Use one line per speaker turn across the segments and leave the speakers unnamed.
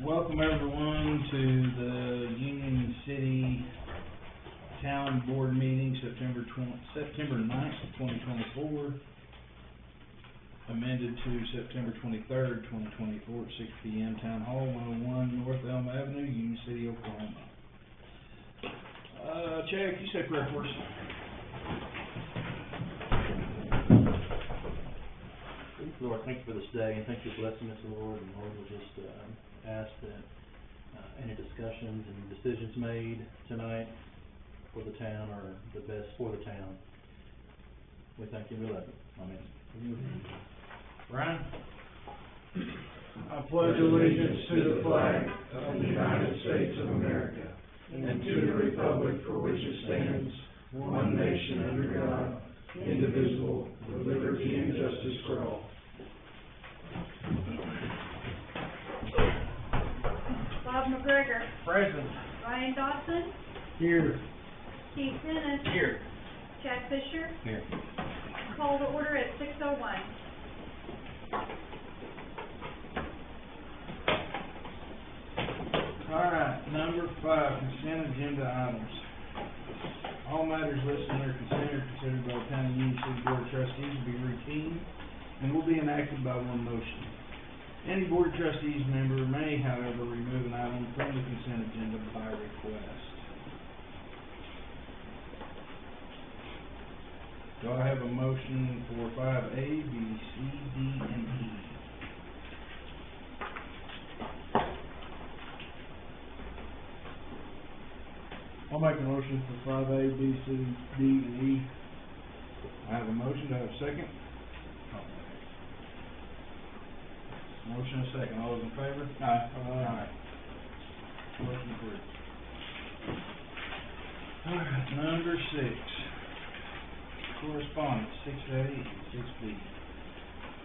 Welcome everyone to the Union City Town Board meeting, September 9th, 2024, amended to September 23rd, 2024 at 6 p.m. Town Hall, 101 North Elm Avenue, Union City, Oklahoma. Chad, you say prayer for us?
Lord, thank you for this day, and thank you for blessing us, Lord. And Lord, we'll just ask that any discussions and decisions made tonight for the town are the best for the town. We thank you and we love you. Amen.
Ryan?
I pledge allegiance to the flag of the United States of America and to the republic for which it stands, one nation under God, indivisible, with liberty and justice for all.
Bob McGregor.
Present.
Ryan Dawson.
Here.
Steve Dennis.
Here.
Chad Fisher.
Here.
Call to order at 6:01.
Alright, number 5, consent agenda items. All matters listed under consent are considered by the Town of Union City Board of Trustees to be routine and will be enacted by one motion. Any Board of Trustees member may, however, remove an item from the consent agenda by request. Do I have a motion for 5A, B, C, D, and E?
I'll make a motion for 5A, B, C, D, and E.
I have a motion. Do I have a second? Motion and a second. All those in favor?
Aye.
Aye. Motion approved. Alright, number 6. Correspondence, 6A and 6B.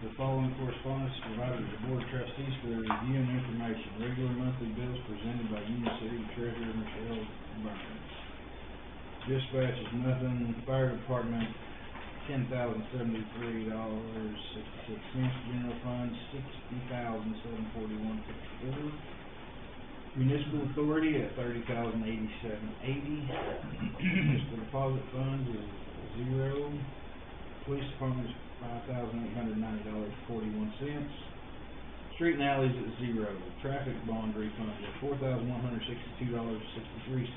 The following correspondence is provided to the Board of Trustees for their review and information. Regular monthly bills presented by Union City Treasurer Michelle Burns. Dispatch is nothing. Fire Department, $10,073.66. General Fund, $60,741.54. Municipal Authority at $30,087.80. Municipal Deposit Funds is 0. Police Department is $5,890.41. Street and alleys at 0. Traffic bond refunds at $4,162.63.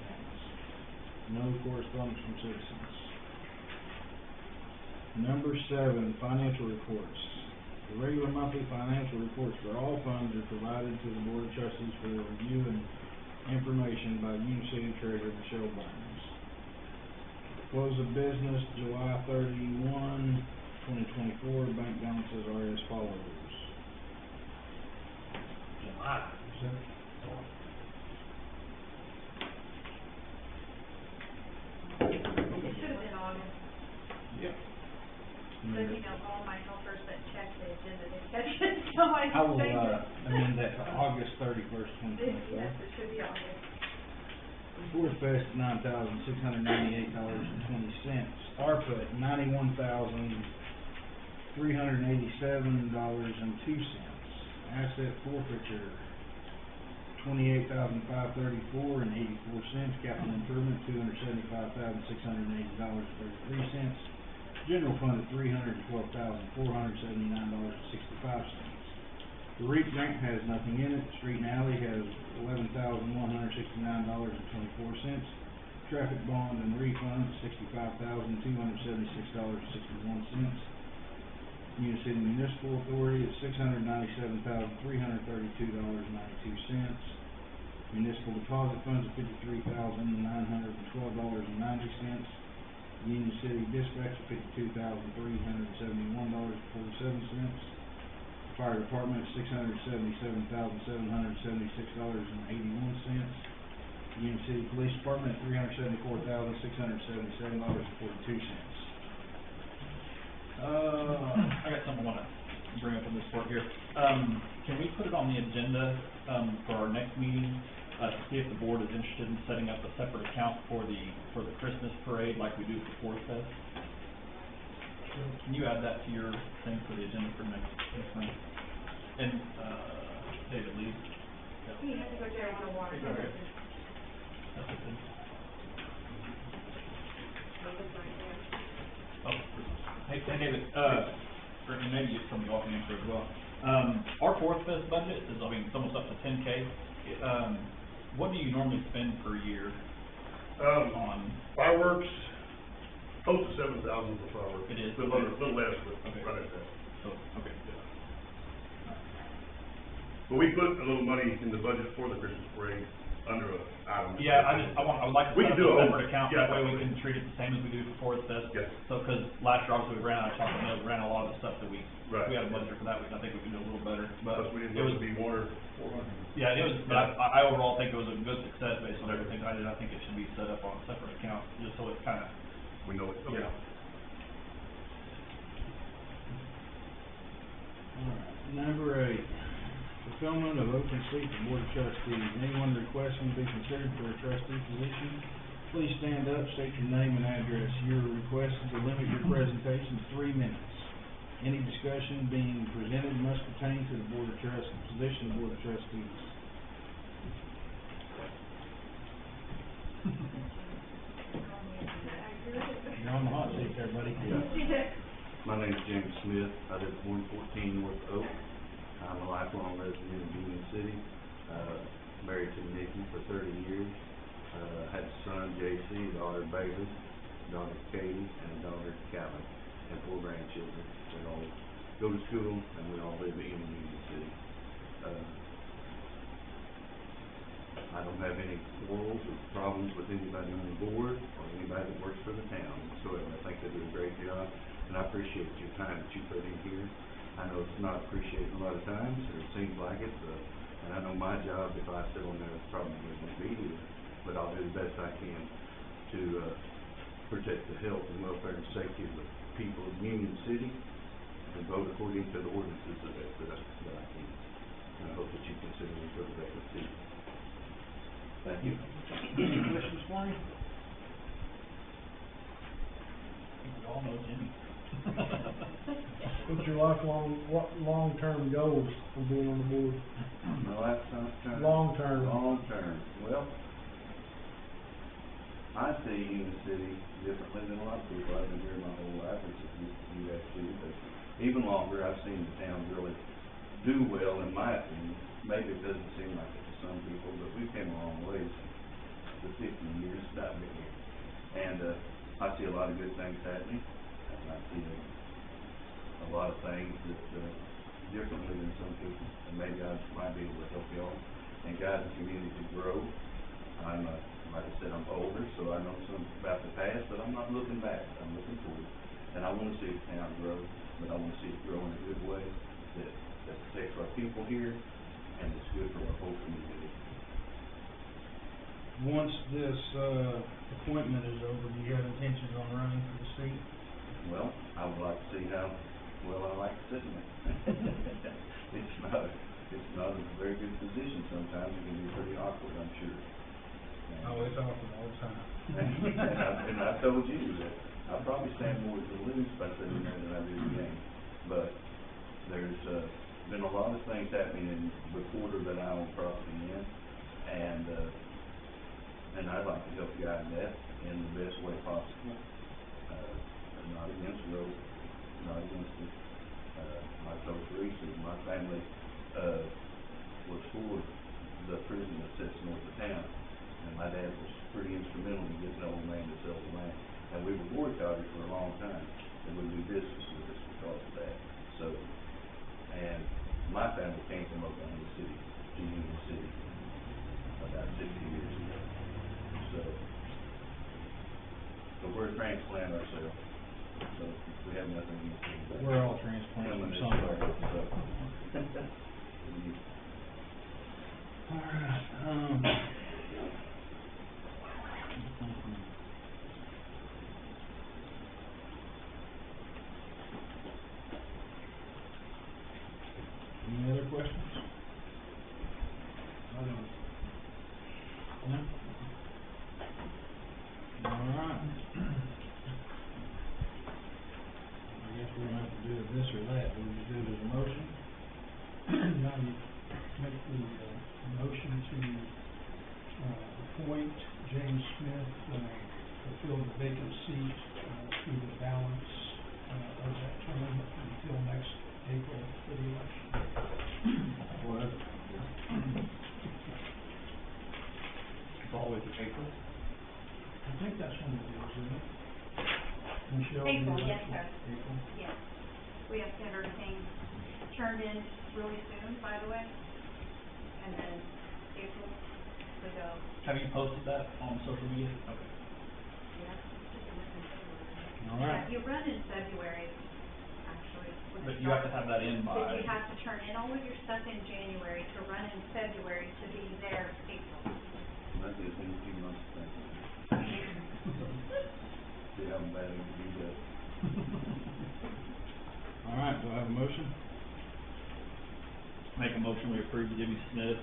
No correspondence from citizens. Number 7, financial reports. The regular monthly financial reports for all funds are provided to the Board of Trustees for their review and information by Union City Treasurer Michelle Burns. Close of business July 31, 2024. Bank balances are as follows. July. Is that?
It should have been August.
Yep.
But you know, all my helpers that check the agenda, they catch it, so I
I will
changed it.
amend that to August 31st, 2024.
Yes, it should be August.
Fourth Fest, $9,698.20. ARPA at $91,387.02. Asset forfeiture, $28,534.84. Capital improvement, $275,680.33. General fund at $312,479.65. The REAP grant has nothing in it. Street and alley has $11,169.24. Traffic bond and refund $65,276.61. Union City Municipal Authority at $697,332.92. Municipal deposit funds at $53,912.90. Union City Dispatch at $52,371.47. Fire Department at $677,776.81. Union City Police Department at $374,677.42.
I got something I want to bring up on this part here. Can we put it on the agenda for our next meeting to see if the board is interested in setting up a separate account for the Christmas parade like we do for Fourth Fest? Can you add that to your thing for the agenda for next month? And David Lee,
He has to go there with the water.
It's all right. That's it then. Oh, hey, David, or maybe you somebody off the answer as well. Our fourth fest budget is, I mean, it's almost up to 10K. What do you normally spend per year on?
Fireworks, close to 7,000 for fireworks.
It is.
A little less, but
Okay.
right at that.
So, okay.
But we put a little money in the budget for the Christmas parade under a item.
Yeah, I would like to
We
set up
can do
a
a
separate account,
yeah.
that way we can treat it the same as we do for Fourth Fest.
Yes.
So, cause last year obviously we ran out of chocolate milk, ran a lot of the stuff that we
Right.
had a budget for that week, I think we can do a little better,
Plus,
but
we didn't
it
know
was,
it'd be more 400.
yeah, it was, but I overall think it was a good success based on everything I did, I think it should be set up on a separate account, just so it kinda,
We know it. Okay.
yeah.
Alright, number 8, fulfillment of open seat for Board of Trustees. Anyone requesting to be considered for a trustee position, please stand up, state your name and address. You're requested to limit your presentation to 3 minutes. Any discussion being presented must pertain to the Board of position of Board of Trustees. You're on the hot seat there, buddy.
My name is James Smith. I live at 114 North Oak. I'm a lifelong resident of Union City. Married to Nikki for 30 years. Had a son, JC, daughter Bailey, daughter Katie, and a daughter Calvin, and 4 grandchildren. They all go to school, and we all live in Union City. I don't have any quarrels or problems with anybody on the board or anybody that works for the town. So I think they do a great job, and I appreciate your time that you put in here. I know it's not appreciated a lot of times, or it seems like it, and I know my job, if I sit on there, is probably going to be here, but I'll do the best I can to protect the health and welfare and safety of the people of Union City and vote according to the ordinances that I can. And I hope that you consider me for the record too. Thank you.
Any questions for me?
We all know Jimmy.
What's your long-term goals for being on the board?
My lifetime term?
Long-term.
Long-term. Well, I see Union City differently than a lot of people. I've been here my whole life, as you have too, but even longer, I've seen the town really do well, in my opinion. Maybe it doesn't seem like it to some people, but we've came a long way since the 50 years that I've been here. And I see a lot of good things happening, and I see a lot of things that differently than some people, and maybe I might be able to help y'all and guide the community to grow. I'm like I said, I'm older, so I know some about the past, but I'm not looking back. I'm looking forward, and I want to see the town grow, but I want to see it grow in a good way that protects our people here, and it's good for our whole community.
Once this appointment is over, do you have intentions on running for the seat?
Well, I would like to see how well I like sitting there. It's not a very good position sometimes. It can be pretty awkward, I'm sure.
Oh, it's awkward all the time.
And I told you that I probably stand more to lose by sitting there than I do to gain. But there's been a lot of things happening in the quarter that I own property in, and I'd like to help guide that in the best way possible. Not against road, not against it. I told Teresa, my family was for the prison that sits north of town, and my dad was pretty instrumental in getting the old man to sell the land. And we were boycotted for a long time. They wouldn't do business with us because of that. So, and my family came from Oklahoma City to Union City about 60 years ago. So we're a transplant ourselves. So we have nothing against it.
We're all transplants from somewhere. Alright, any other questions? No? Alright. I guess we're gonna have to do this or that. We'll just do it as a motion.
appoint James Smith, to fill the vacant seat, through the balance, of that term until next April for the election.
Well, that's,
It's always April.
I think that's when it is, isn't it? Michelle, the
April, yes,
election?
sir.
April.
Yes, we have to have everything turned in really soon, by the way, and then April, we go,
Have you posted that on social media? Okay.
yeah.
all right.
Yeah, you run in February, actually. when
But
it
you have to
starts.
have that in by.
But you have to turn in all of your stuff in January to run in February to be there April.
That'd be a 18 months thing. See how bad it can be done.
All right, do I have a motion?
Make a motion, we approve Jimmy Smith,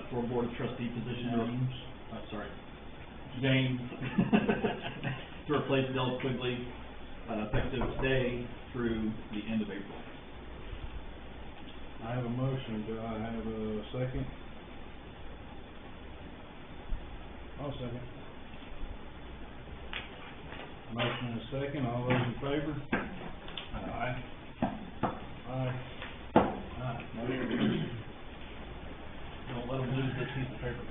for Board of Trustee position.
James.
Sorry, James, to replace Del Quigley, effective today through the end of April.
I have a motion, do I have a second? I'll second. Motion and a second, all those in favor?
Aye.
Aye. Aye.
Don't let him lose this piece of paper.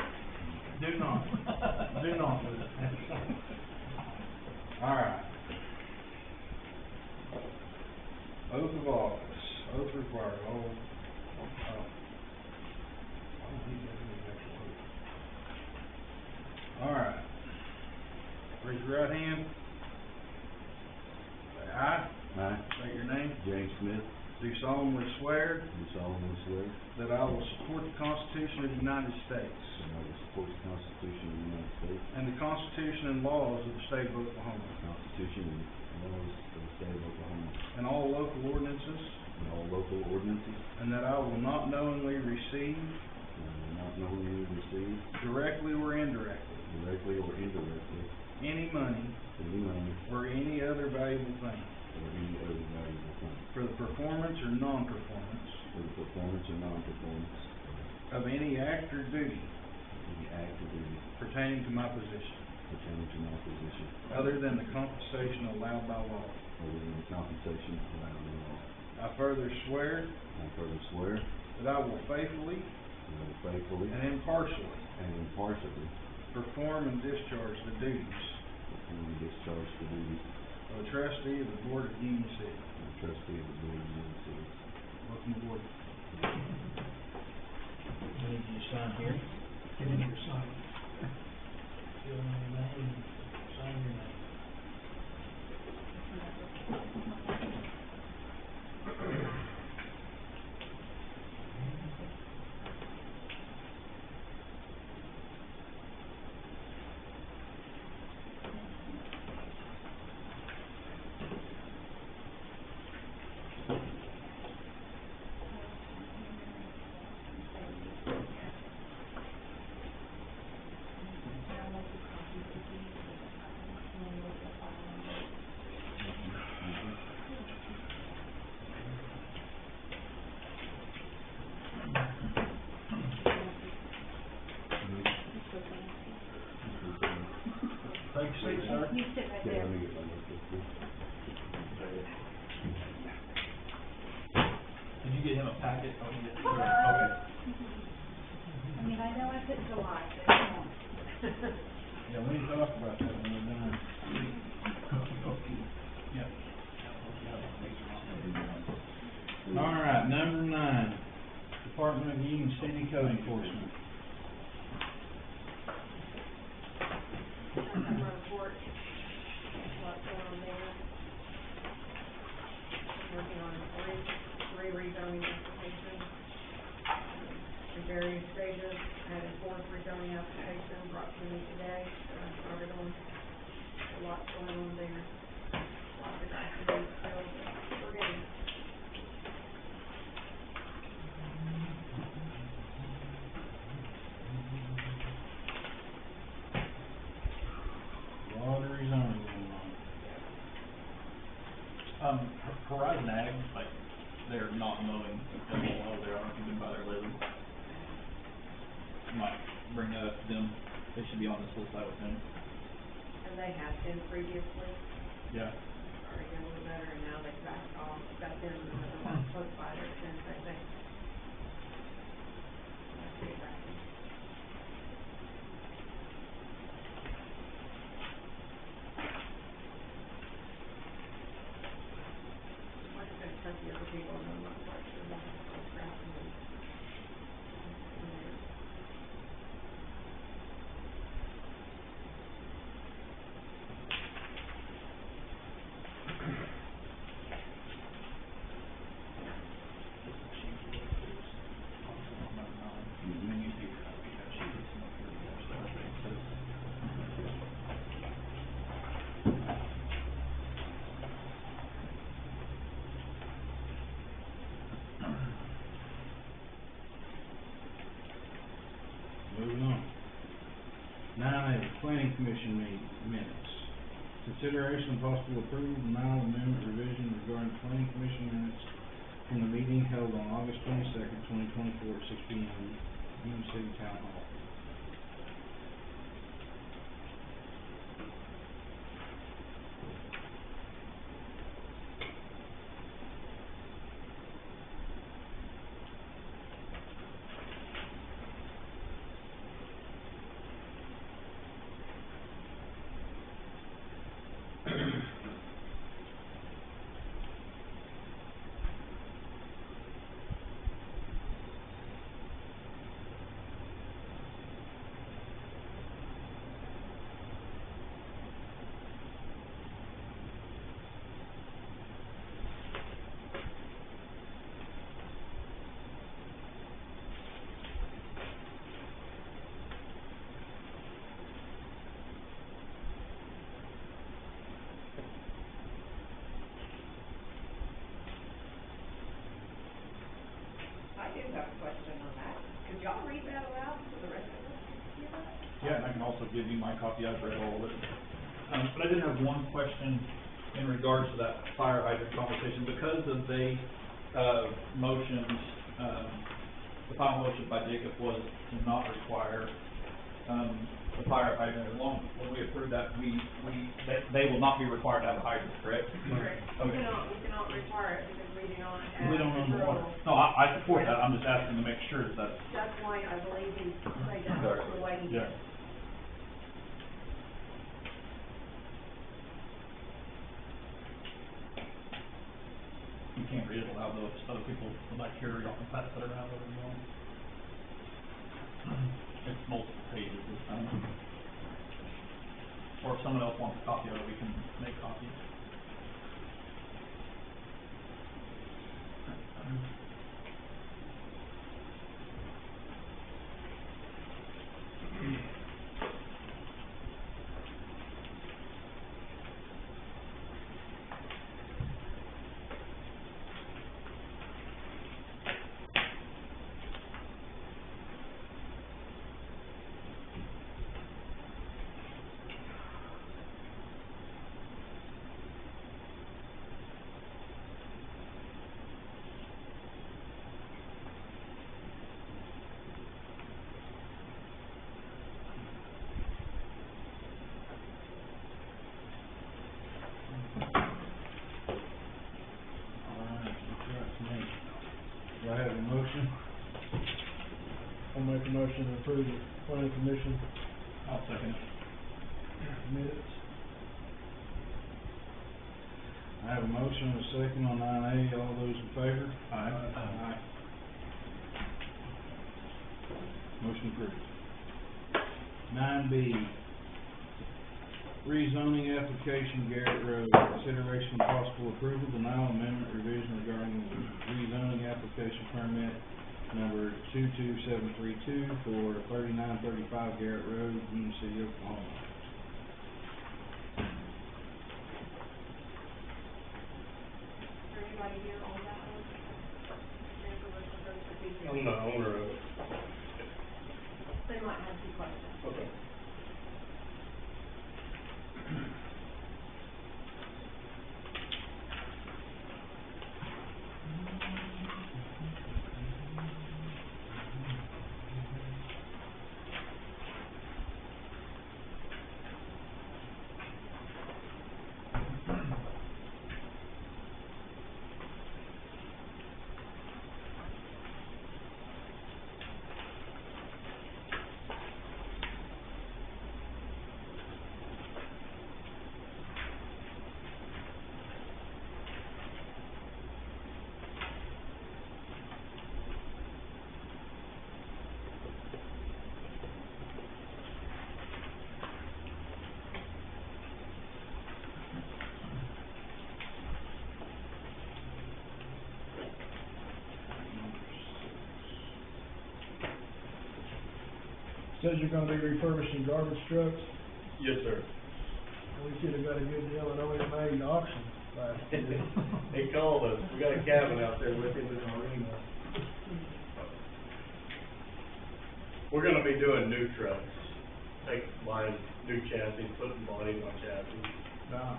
Do not, do not do that. All right. Oath of office, oath required, I don't think there's any actual oath. All right. Raise your right hand. Say aye.
Aye.
State your name.
James Smith,
Do solemnly swear
do solemnly swear
that I will support the Constitution of the United States
that I will support the Constitution of the United States,
and the Constitution and laws of the State of Oklahoma,
the Constitution and laws of the State of Oklahoma,
and all local ordinances,
and all local ordinances,
and that I will not knowingly receive,
and will not knowingly receive,
directly or indirectly,
directly or indirectly,
any money
any money
or any other valuable thing
or any other valuable thing
for the performance or non-performance
for the performance or non-performance
of any act or duty
of any act or duty
pertaining to my position,
pertaining to my position,
other than the compensation allowed by law.
other than the compensation allowed by law.
I further swear
I further swear
that I will faithfully
that I will faithfully
and impartially
and impartially
perform and discharge the duties
perform and discharge the duties
of a trustee of the Board of Union City.
of a trustee of the Board of Union City.
Welcome aboard.
Need you to sign here? You need to sign. Fill in your name, sign your name.
Take a seat, sir.
You sit right
Yeah,
there.
let me get my notebook here.
Did you get him a packet? Oh, you did. Okay.
I mean, I know I put July, but come on.
Yeah, we can talk about that when we're done.
Yeah.
All right, number 9, Department of Union City Code Enforcement.
Number report, what's going on there. Working on three rezoning applications in various stages. I had a 4th rezoning application brought to me today, so I started on a lot going on there. Lots of grass and weeds still, but we're getting.
Lot of rezoning going on.
Horizon Ag, like, they're not mowing, because they are, if you've been by there lately. Might bring that up to them. They should be on this list, I would think.
And they have been previously,
Yeah.
already a little better, and now they've backed off, got them, they're not supposed to buy their insurance, I think. Let's get back. Like I said, it's tricky for people, and I'm not quite sure what the crap is.
Moving on. 9A, Planning Commission minutes. Consideration of possible approval, denial, amendment, revision regarding Planning Commission minutes from the meeting held on August 22nd, 2024 at 6 p.m. Union City Town Hall.
I do have a question on that. Could y'all read that aloud for the rest of us to hear that?
Yeah, and I can also give you my copy, I've read all of it. But I did have one question in regards to that fire hydrant conversation, because of they, motions, the final motion by Jacob was to not require, the fire hydrant, as long, when we approve that, they will not be required to have a hydrant, correct?
Correct.
Okay.
We cannot require it because we do not have.
We don't own the water.
rules.
No, I support that, I'm just asking to make sure that
That's why I believe he laid that out the way he
yeah.
did.
You can't read it aloud though, if other people would like to hear it, y'all can pass it around whatever you want. It's multiple pages this time. Or if someone else wants a copy of it, we can make copies.
Do I have a motion?
I'll make a motion to approve the planning commission
I'll second it.
minutes.
I have a motion and a second on 9A. All those in favor?
Aye.
Aye. Motion approved. 9B, rezoning application Garrett Road. Consideration of possible approval, denial, amendment, revision regarding rezoning application permit number 22732 for 3935 Garrett Road, Union City, Oklahoma.
Is there anybody here on that one? Jennifer, let's go for details.
I'm the owner of it.
They might have some questions.
Okay. Says you're gonna be refurbishing garbage trucks.
Yes, sir.
We should've got a good deal at OMA auction last year.
He called us, we got a cabin out there with him in the marina. We're gonna be doing new trucks, buying new chassis, putting bodies on chassis.
Nah.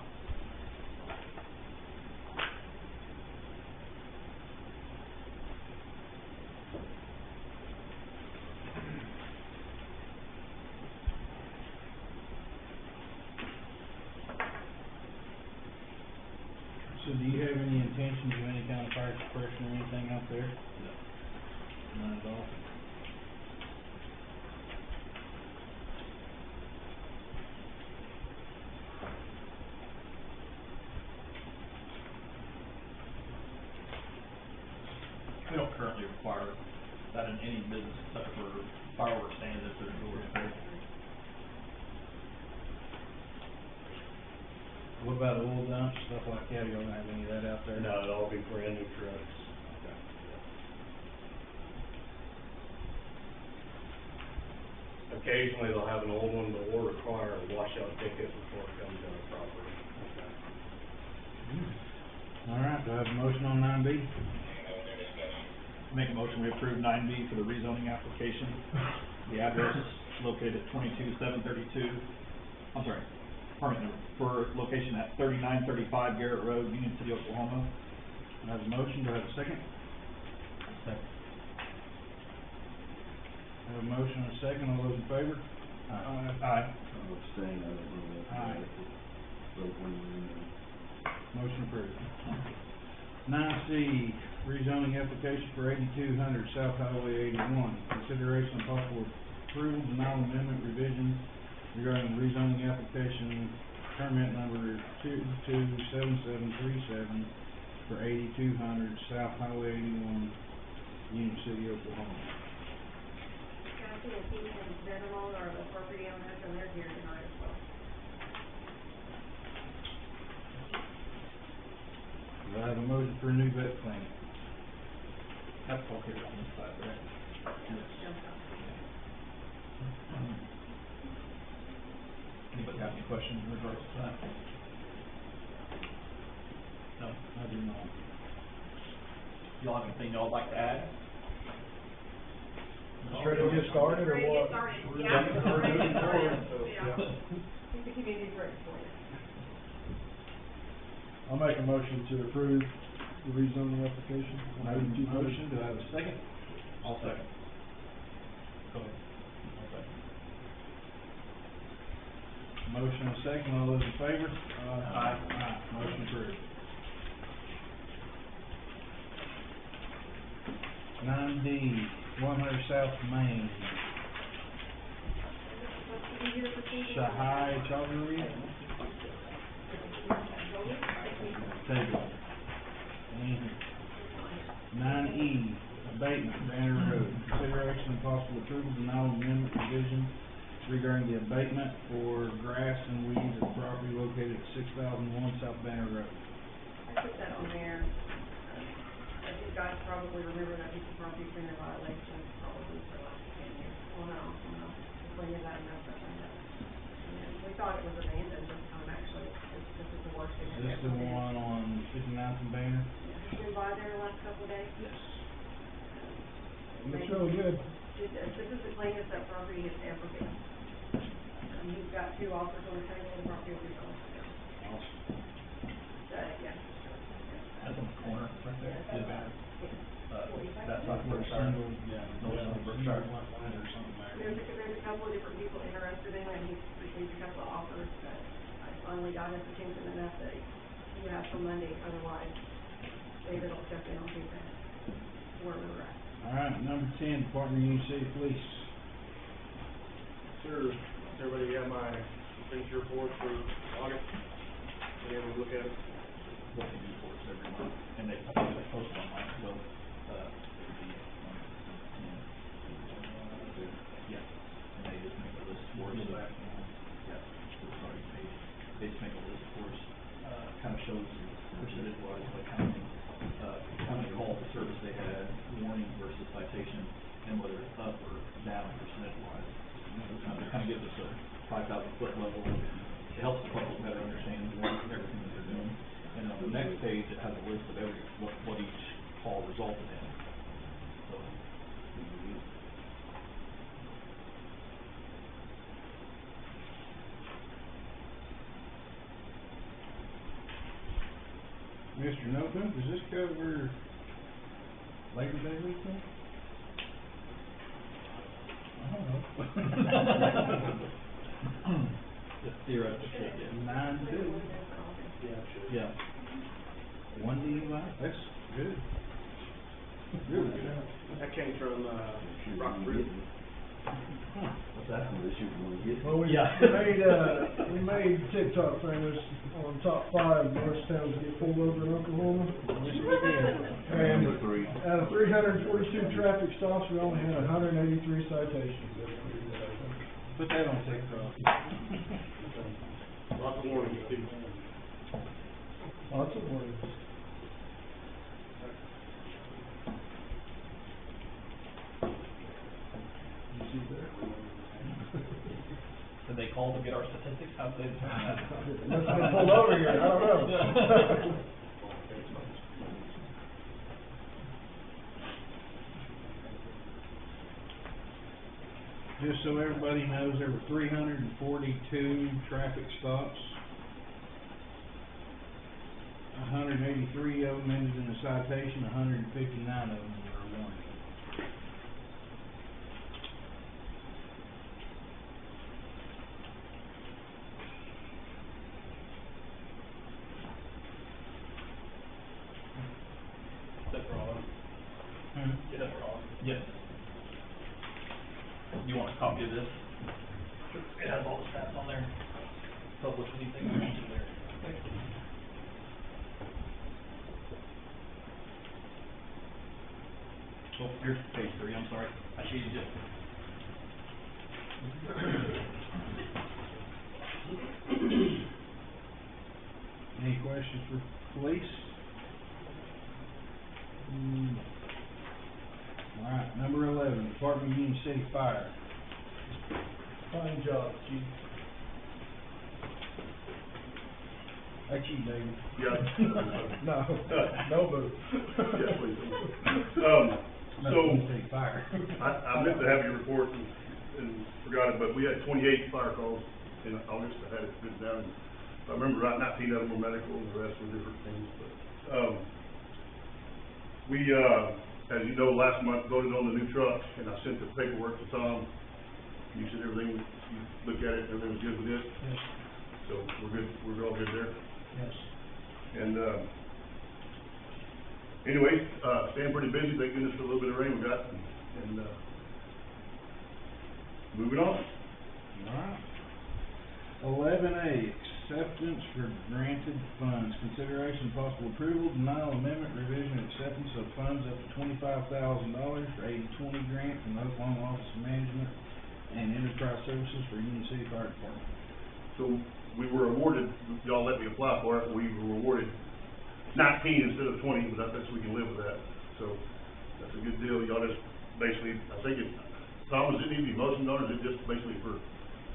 So do you have any intentions of any kind of fire suppression or anything out there? None at all?
We don't currently require that in any business except for fireworks stands if there's doors closed.
What about oil dumps, stuff like that? You don't have any of that out there?
No, it'll all be brand new trucks.
Okay.
Occasionally they'll have an old one, but we'll require a washout ticket before it comes on our property.
All right, do I have a motion on 9B?
Make a motion, we approve 9B for the rezoning application. The address is located at 22732, I'm sorry, permit number, for location at 3935 Garrett Road, Union City, Oklahoma.
I have a motion, do I have a second?
Second.
I have a motion and a second, all those in favor?
Aye.
I'll abstain, I don't know what.
Aye.
Vote when you're in.
Motion approved. 9C, rezoning application for 8200 South Highway 81. Consideration of possible approval, denial, amendment, revisions regarding the rezoning application permit number 227737 for 8200 South Highway 81, Union City, Oklahoma.
Kathy and Keith and Vandermold are the property owners, and they're here tonight as well.
Do I have a motion for a new vet clinic?
That's located on this side, right?
Jumped up.
Anybody have any questions in regards to that? No?
I do not.
Y'all have anything y'all would like to add?
Ready to get started or
Ready to get
what?
started,
We're
yeah.
moving forward, so,
Yeah. I think the community's ready for you.
I'll make a motion to approve the rezoning application.
I have a motion, do I have a second?
I'll second. Go ahead. I'll second.
Motion and a second, all those in favor?
Aye.
Aye, motion approved. 9D, 100 South Main, Sahai Chaudhary. Table. 9E, abatement, Banner Road. Consideration of possible approval, denial, amendment, revision regarding the abatement for grass and weeds at the property located at 6001 South Banner Road.
I put that on there. As you guys probably remember, that piece of property's been in violation probably for the last 10 years. Well, no, clean it out and mess up and that. And we thought it was abandoned this time, actually. This is the worst thing.
Is this the one on 59th and Banner?
Have you been by there the last couple of days?
Yes.
Looks really good.
This is the cleanest that property has ever been. He's got 2 offers on the table, and the property will be sold.
Awesome.
Yeah.
That's on the corner, right there.
Yeah.
The banner. That's not
Or
Berkshire.
single, yeah.
No, it's not Berkshire.
Line or something there.
There's a couple of different people interested in it, and he's received a couple of offers, but I finally got his attention enough that he has till Monday, otherwise David will step in on Tuesday. Where we're at.
All right, number 10, Department of Union City Police.
Sir, everybody got my expenditure report for August? Been able to look at it?
What they do for us every month, and they post online as well. Yeah, and they just make a list for us. Yeah, sorry, they just make a list for us, kind of shows percentage wise, like how many calls of service they had, warning versus citation, and whether it's up or down percentage wise. It kind of gives us a 5,000-foot level. It helps the public better understand everything that they're doing. And on the next page, it has a list of what each call resulted in. So,
Mr. Notebook, does this cover Labor Day weekend?
I don't know.
just theoretically, yeah.
9-2.
Yeah, sure.
Yeah.
1 DUI, that's good. Really good.
That came from, Rock Bridge.
What's that?
Well,
Yeah.
we made TikTok famous on top 5 worst towns to get pulled over in Oklahoma. And out of 342 traffic stops, we only had 183 citations.
Put that on TikTok.
Lots of warnings, too.
Lots of warnings. You see that?
Did they call to get our statistics? How'd they determine that?
Must have been pulled over here, I don't know.
Just so everybody knows, there were 342 traffic stops. 183 of them ended in a citation, 159 of them were a warning.
That's wrong.
Hmm?
Yeah, that's wrong. Yes. You want a copy of this? It has all the stats on there. Published anything in there. Oh, here's page 3, I'm sorry. I cheated it.
Any questions for police? All right, number 11, Department of Union City Fire.
Fine job, Chief.
That's you, David.
Yeah.
No, no boo.
Yeah, please.
Union City Fire.
I meant to have your report and forgot it, but we had 28 fire calls in August. I had it written down. If I remember right, 19 of them were medical and the rest were different things, but, we, as you know, last month voted on the new truck, and I sent the paperwork to Tom. You said everything, you looked at it, everything was good with it,
Yes,
so we're good, we're all good there.
yes.
And, anyway, staying pretty busy, thank goodness for a little bit of rain we got, and, moving on.
All right. 11A, acceptance for granted funds. Consideration of possible approval, denial, amendment, revision, acceptance of funds up to $25,000 for 80/20 grant from the Oklahoma Office of Management and Enterprise Services for Union City Fire Department.
So we were awarded, y'all let me apply for it, we were awarded 19 instead of 20, but I guess we can live with that. So that's a good deal. Y'all just basically, I think it, Tom, does it need to be motioned on, or is it just basically for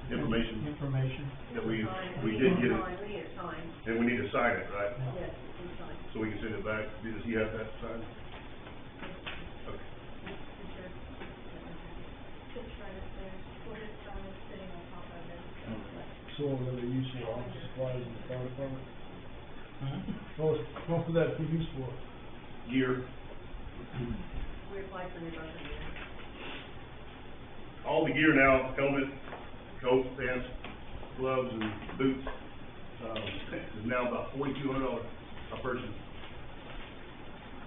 information
Information.
that we
We
did get it?
We need it signed,
And we need to sign it, right?
yes, we signed.
So we can send it back. Does he have that signed? Okay.
Just right up there, we'll just sign it sitting on top of it.
So what are they used for, office supplies in the fire department?
Huh?
What would that be used for?
Gear,
We applied for new budget year.
all the gear now, helmet, coat, pants, gloves, and boots, is now about $4,200 a person.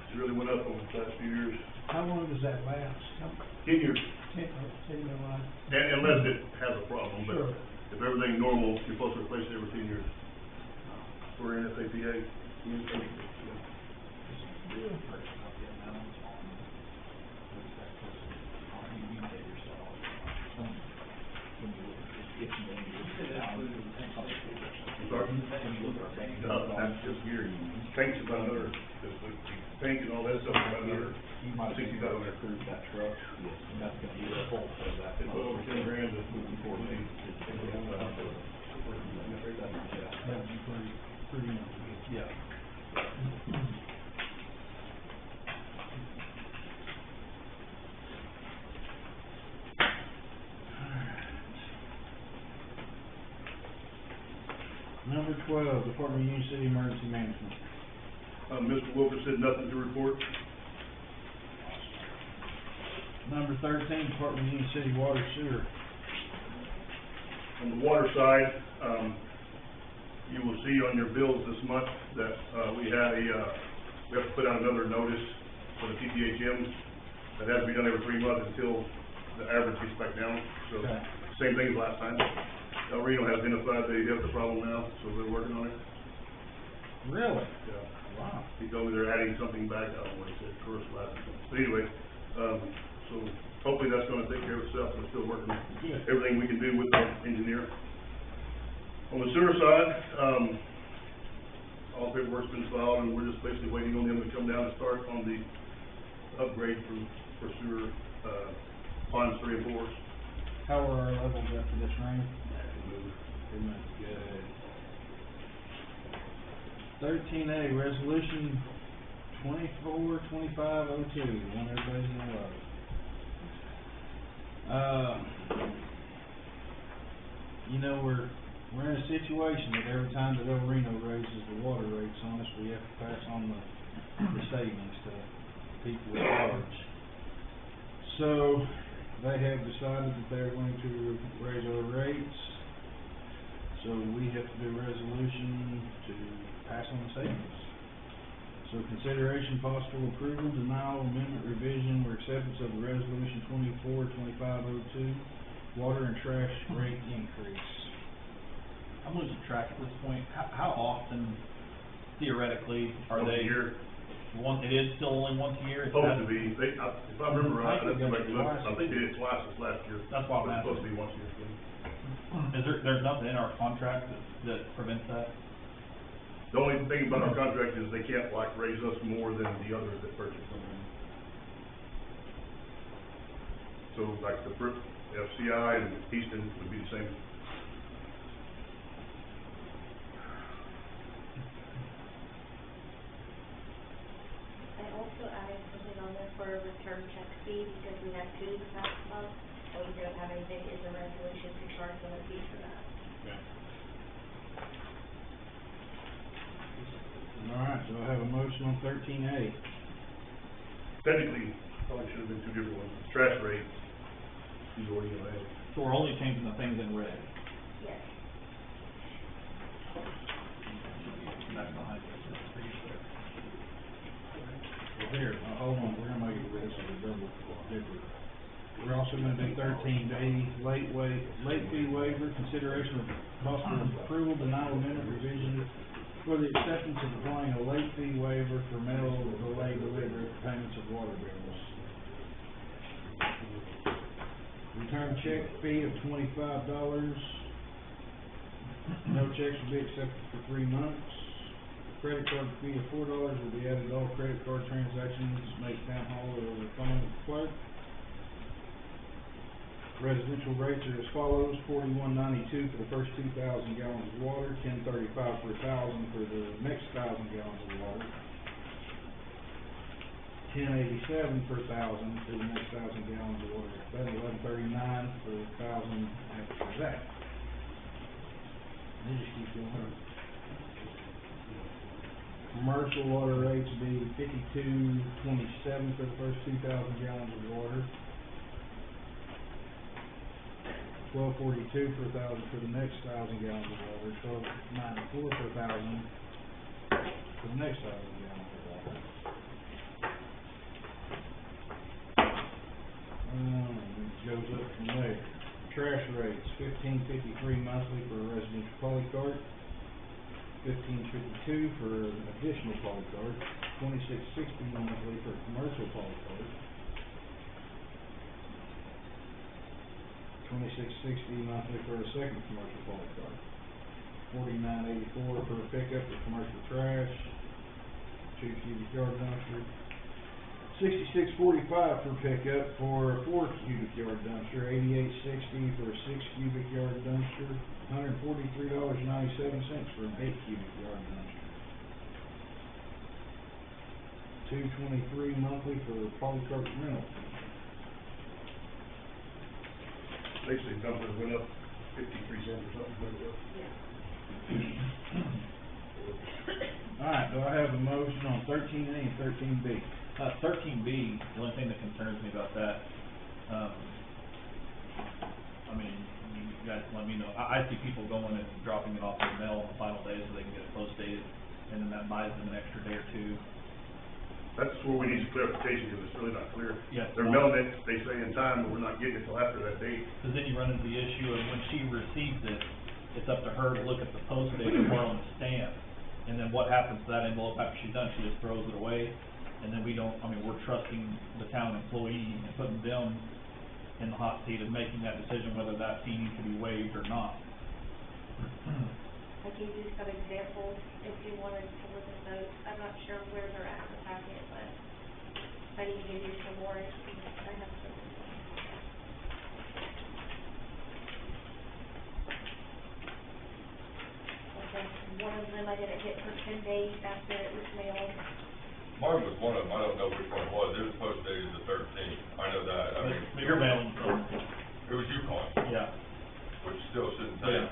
It's really went up over the past few years.
How long does that last?
10 years,
10, 10 year line?
unless it has a problem, but
Sure.
if everything's normal, you're supposed to replace it every 10 years. We're in SAPA. I'm sorry? Pardon?
When you look at our tank.
That's just here, tanks about another, the tank and all that stuff is about another
You might have
$60,000.
approved that truck, and that's gonna be the whole of that.
It's over 10 grand to
Moving forward.
That'd be pretty much.
Yeah.
Number 12, Department of Union City Emergency Management.
Mr. Wilker said nothing to report.
Number 13, Department of Union City Water Sewer.
On the water side, you will see on your bills this month that, we have to put out another notice for the TPHMs. That has to be done every 3 months until the average gets back down, so,
Okay.
same thing as last time. El Reno has identified they have the problem now, so they're working on it.
Really?
Yeah.
Wow.
He told me they're adding something back, I don't know what he said, first, last, but anyway, so hopefully that's gonna take care of itself, we're still working
Good.
everything we can do with the engineer. On the sewer side, all paperwork's been filed, and we're just basically waiting on them to come down and start on the upgrade for sewer, ponds 3 and 4.
How are our levels after this rain? Pretty much good. 13A, Resolution 242502, want everybody to know of. You know, we're in a situation that every time that El Reno raises the water rates on us, we have to pass on the savings to people at large. So, they have decided that they're going to raise our rates, so we have to do a resolution to pass on the savings. So consideration, possible approval, denial, amendment, revision, or acceptance of the resolution 242502, water and trash rate increase.
I'm losing track at this point. How often theoretically are
Once a
they?
year.
It is still only once a year? It's
Supposed
not-
to be, if I remember right,
I think
that's
they
like,
did it twice.
I think they did it twice this last year.
That's why I'm
But it's supposed to
asking.
be once a year.
There's nothing in our contract that prevents that?
The only thing about our contract is they can't like raise us more than the others that purchase them. So like the FCI and Easton would be the same.
I also added something on there for a return check fee because we had 2 this past month, and we didn't have anything in the resolution to charge them a fee for that.
Alright, so I have a motion on 13A.
Technically, probably should have been 2 different ones. Trash rate, he's already gonna add.
So we're only changing the things in red.
Yes.
Back behind us, it's pretty clear.
Well, here, hold on, we're gonna make it this a double different. We're also gonna do 13A, late fee waiver, consideration of possible approval, denial, amendment, revision for the acceptance of applying a late fee waiver for mail delay delivery payments of water bills. Return check fee of $25. No checks will be accepted for 3 months. Credit card fee of $4 will be added to all credit card transactions made town hall or over the phone with the clerk. Residential rates are as follows: $41.92 for the first 2,000 gallons of water, $10.35 per 1,000 for the next 1,000 gallons of water, $10.87 per 1,000 for the next 1,000 gallons of water, then $11.39 for the 1,000 after that. They just keep going up. Commercial water rates be $52.27 for the first 2,000 gallons of water, $12.42 per 1,000 for the next 1,000 gallons of water, $12.94 per 1,000 for the next 1,000 gallons of water. It goes up from there. Trash rates, $15.53 monthly for a residential polycart, $15.52 for an additional polycart, $26.60 monthly for a commercial polycart, $26.60 monthly for a second commercial polycart. $49.84 for a pickup for commercial trash, 2 cubic yard dumpster. $66.45 for pickup for a 4 cubic yard dumpster, $88.60 for a 6 cubic yard dumpster, $143.97 for an 8 cubic yard dumpster. $223 monthly for polycart rental.
Basically, numbers went up 53 cents or something, but it was.
Alright, do I have a motion on 13A and 13B?
13B, the only thing that concerns me about that, I mean, you guys let me know, I see people going and dropping it off in the mail on the final day so they can get it post dated, and then that buys them an extra day or two.
That's where we need some clarification, because it's really not clear.
Yeah.
They're mailing it, they say in time, but we're not getting it till after that date.
Because then you run into the issue of when she receives it, it's up to her to look at the post date or on the stamp. And then what happens to that envelope after she's done? She just throws it away. And then we don't, I mean, we're trusting the town employee and putting them in the hot seat of making that decision whether that fee needs to be waived or not.
I gave you some examples if you wanted to look at those. I'm not sure where they're at in the packet, but if I need to give you some more, I have some. Okay, one of them I didn't get for 10 days after it was mailed.
Mine was one of them, I don't know which one it was, it was post dated the 13th, I know that, I mean.
But you're mailing from,
It was Yukon,
yeah.
which still shouldn't take.
Yeah.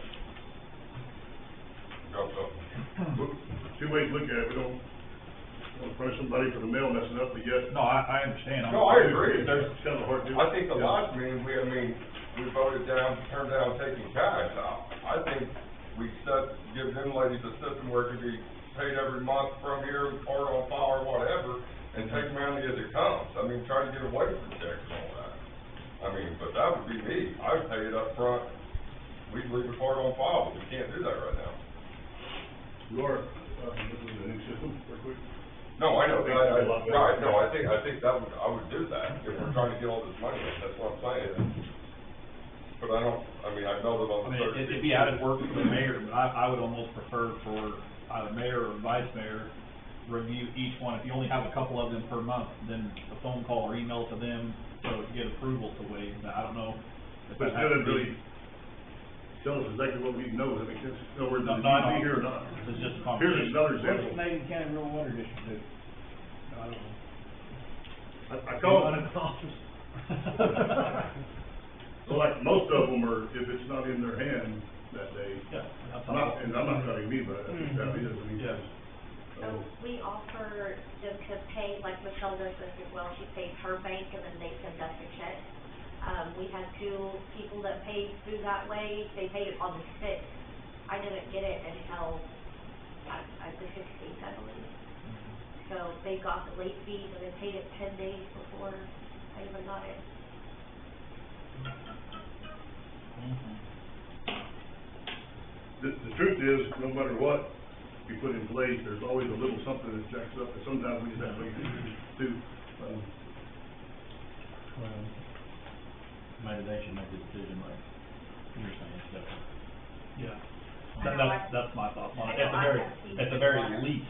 Dropped off.
Two ways to look at it, we don't want to punish somebody for the mail messing up, but yet.
No, I understand.
No, I agree.
It's kind of a hard deal.
I think the
Yeah.
last meeting, we voted down, turned down taking cash out. I think we give them ladies a system where it could be paid every month from here, card on file or whatever, and take money as it comes. I mean, try to get away from checks and all that. I mean, but that would be me. I would pay it up front. We'd leave a card on file, but we can't do that right now.
You are, this is a new system, real quick.
No, I know,
I think it's a lot better.
right, no, I think I would do that, if we're trying to get all this money in, that's what I'm saying. But I know that on the 13th.
It'd be added work for the mayor, but I would almost prefer for either mayor or vice mayor review each one. If you only have a couple of them per month, then a phone call or email to them, so get approval to waive that. I don't know if
But
that
it's
has to
gonna
be.
really tell us exactly what we need to know, does that make sense? In other words,
No,
does
no, I
it need to be
know.
here or not?
It's just a
Here's
conversation.
another
What's
example.
Canadian County Rural Water District do? I don't know.
I call
Run
it,
an office.
so like, most of them are, if it's not in their hand that day,
Yeah, that's
I'm
all.
not telling me, but that's just how it is, I mean,
Yeah.
So we offer them to pay, like Michelle does this as well, she pays her bank and then they send us a check. We had 2 people that paid through that way, they paid it on the 6th. I didn't get it until, the 16th, I believe. So they got the late fees and they paid it 10 days before I even got it.
The truth is, no matter what you put in place, there's always a little something that jacks up, and sometimes we just have to make decisions too.
Well, maybe they should make a decision like you're saying, stuff.
Yeah.
I know
That's my thoughts on it.
I know I have seen
At the very
water.
least,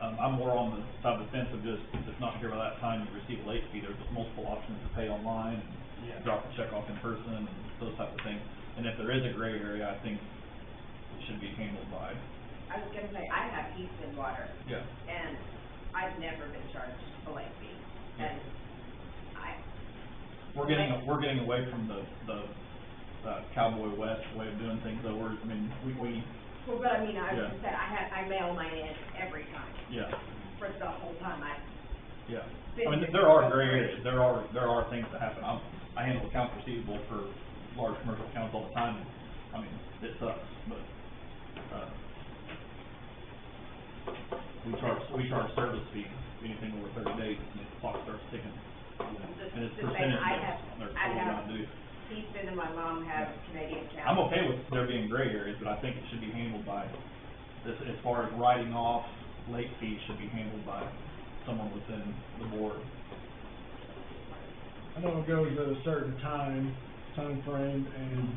I'm more on the side of the fence of just, if it's not here by that time, you receive a late fee, there's multiple options to pay online,
Yeah.
drop the check off in person, and those type of things. And if there is a gray area, I think it should be handled by,
I was gonna say, I have Easton Water,
yeah.
and I've never been charged a late fee, and
We're getting away from the Cowboy West way of doing things, though, where, I mean, we,
well, but I mean, I
Yeah.
said, I mail mine in every time,
yeah,
for the whole time
yeah.
Been
I mean,
here
there are
for
gray
3
areas, there are things that happen. I handle accounts receivable for large commercial accounts all the time, and, I mean, it sucks, but, we charge service fees, anything over 30 days, and the clock starts ticking. And it's
Just saying,
percentage
I
based,
have,
they're
I
totally
have
not due.
Easton and my mom have Canadian County.
I'm okay with there being gray areas, but I think it should be handled by, as far as writing off late fees should be handled by someone within the board.
I know it goes at a certain time frame, and,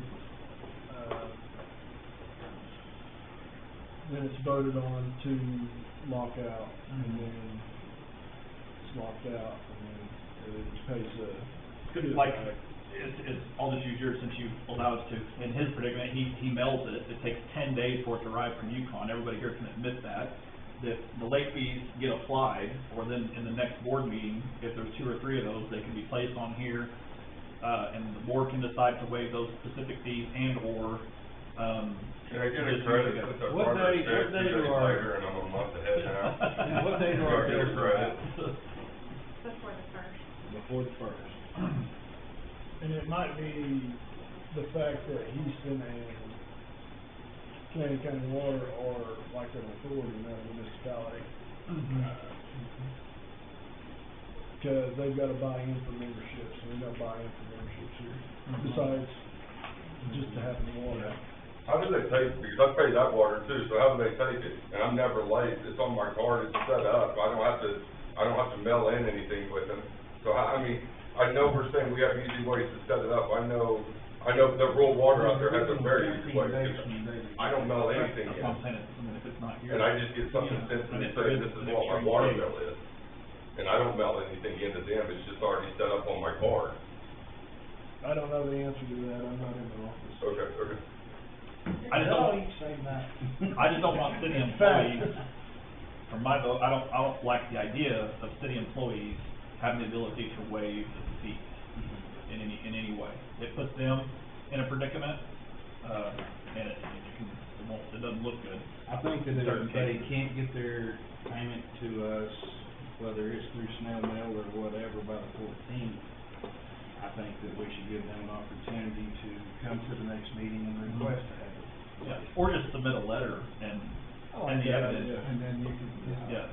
then it's voted on to lock out, and then it's locked out, and then it pays the.
Like, I'll just use yours since you allowed us to. In his predicament, he mails it. It takes 10 days for it to arrive from Yukon. Everybody here can admit that the late fees get applied, or then in the next board meeting, if there's 2 or 3 of those, they can be placed on here, and the board can decide to waive those specific fees and/or,
Can I get a credit since I
What
brought
day-
it
what
2
day
days
do our-
later and I'm a month ahead now?
What day do
Do
our
I get a
bills go
credit?
out?
Before the first.
Before the first.
And it might be the fact that Houston and Canadian County Water are like an authority, not a municipality. Cause they've gotta buy in for memberships, and we don't buy in for memberships here, besides just to have the water.
How do they take, because I pay that water too, so how do they take it? And I'm never late, it's on my card, it's set up, I don't have to mail in anything with them. So I mean, I know we're saying we have easy ways to set it up, I know the rural water out there has a very easy way to get it. I don't mail anything
that's
in,
what I'm saying. I mean, if it's not here.
and I just get something sent to me saying this is what my water bill is. And I don't mail anything in to them, it's just already set up on my card.
I don't know the answer to that, I'm not in the office.
Okay.
I just don't want city employees, for my vote, I don't like the idea of city employees having the ability to waive the fees in any way. It puts them in a predicament, and it doesn't look good.
I think that
Certain
if they
cases.
can't get their payment to us, whether it's through snail mail or whatever, by the 14th, I think that we should give them an opportunity to come to the next meeting and request to have it.
Yeah, or just submit a letter and the evidence.
And then you can,
Yeah,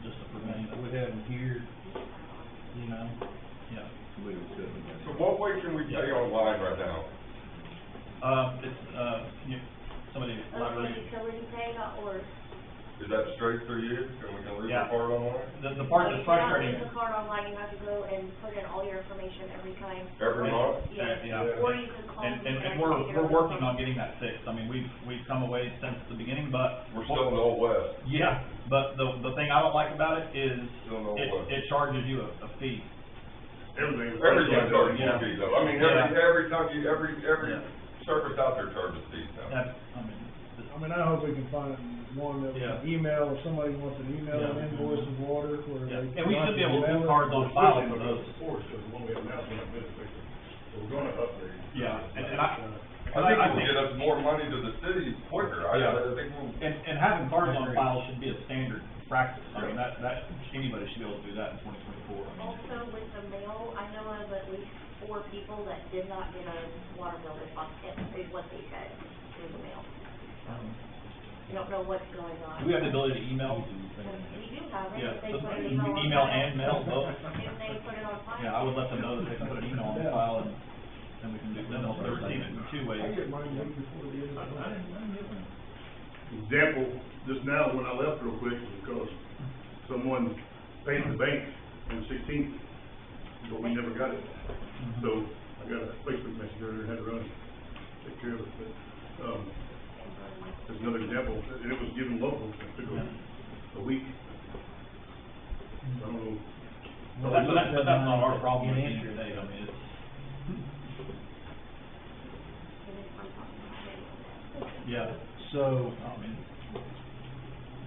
just to prevent it.
we have them here, you know.
Yeah.
So what way can we pay online right now?
Can you, somebody elaborate?
utility.pay.org.
Is that straight through you, and we can leave
Yeah.
the card online?
The part that's frustrating.
You cannot leave the card online, you have to go and put in all your information every time.
Every month?
Yes,
Yeah.
or you can call.
And
me
we're
directly.
working on getting that fixed. I mean, we've come away since the beginning, but.
We're still in the old west.
Yeah, but the thing I don't like about it is
Still in the old west.
it charges you a fee.
Everything.
Everything charges
Yeah.
fees though. I mean, every time every service out there charges fees now.
That's,
I mean, I hope we can find one that we can email, if somebody wants an email,
Yeah.
an invoice of water, where
yeah.
they.
And we should be able to
mail
put
it.
cards on file for those.
Because the one we have now is gonna be fixed. So we're gonna upgrade.
Yeah, and
I think it'll get us more money to the city quicker. I think we'll.
And having cards on file should be a standard practice. I mean, that anybody should be able to do that in 2024. I mean,
Also, with the mail, I know of at least 4 people that did not get a water bill this month, is what they said through the mail. I don't know what's going on.
do we have the ability to email?
We do have it,
Yeah,
if they
so
put an
you
email on
email
file.
and mail both.
If they put it on file.
Yeah, I would let them know that they can put an email on
Yeah.
file and we can do, then they'll receive it in 2 ways.
I get mine week before the end of the month.
Example, just now, when I left real quick, because someone paid the bank on the 16th, but we never got it. So, I got a Facebook message earlier, had to run, take care of it, but, there's another example, and it was given local, it took a week. So I don't know.
But that's not our problem at the end of the day. I mean, it's, yeah,
So,
I mean,